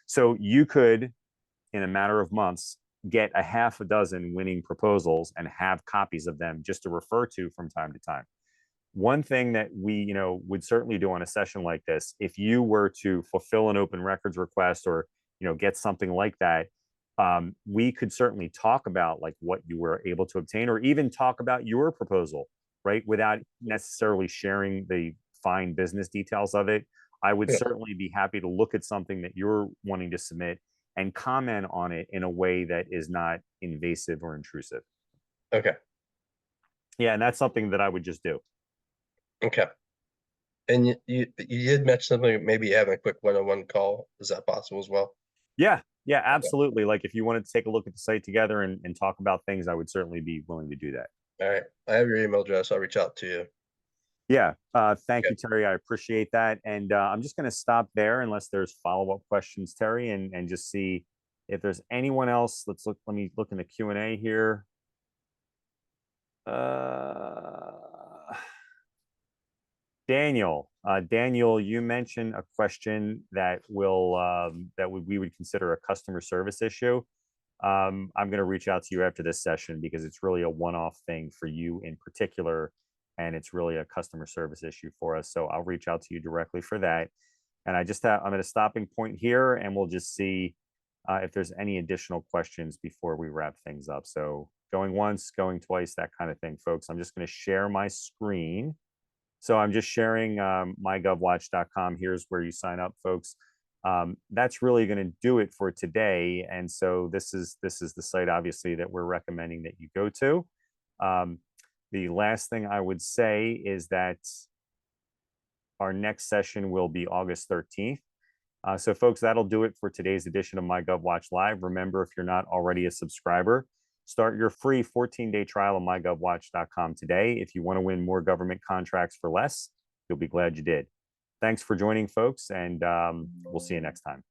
So you could, in a matter of months, get a half a dozen winning proposals and have copies of them just to refer to from time to time. One thing that we, would certainly do on a session like this, if you were to fulfill an open records request or, get something like that, we could certainly talk about like what you were able to obtain, or even talk about your proposal, right? Without necessarily sharing the fine business details of it. I would certainly be happy to look at something that you're wanting to submit and comment on it in a way that is not invasive or intrusive. Okay. Yeah, and that's something that I would just do. Okay. And you did mention something, maybe having a quick one-on-one call. Is that possible as well? Yeah, absolutely. Like if you wanted to take a look at the site together and talk about things, I would certainly be willing to do that. All right. I have your email address. I'll reach out to you. Yeah, thank Okay. you, Terry. I appreciate that. And I'm just going to stop there unless there's follow-up questions, Terry, and just see if there's anyone else. Let me look in the Q&A here. Daniel, you mentioned a question that we would consider a customer service issue. I'm going to reach out to you after this session because it's really a one-off thing for you in particular, and it's really a customer service issue for us. So I'll reach out to you directly for that. And I'm at a stopping point here, and we'll just see if there's any additional questions before we wrap things up. So going once, going twice, that kind of thing, folks. I'm just going to share my screen. So I'm just sharing MyGovWatch.com. Here's where you sign up, folks. That's really going to do it for today. And so this is the site, obviously, that we're recommending that you go to. The last thing I would say is that our next session will be August 13th. So folks, that'll do it for today's edition of MyGovWatch Live. Remember, if you're not already a subscriber, start your free 14-day trial of MyGovWatch.com today. If you want to win more government contracts for less, you'll be glad you did. Thanks for joining, folks, and we'll see you next time.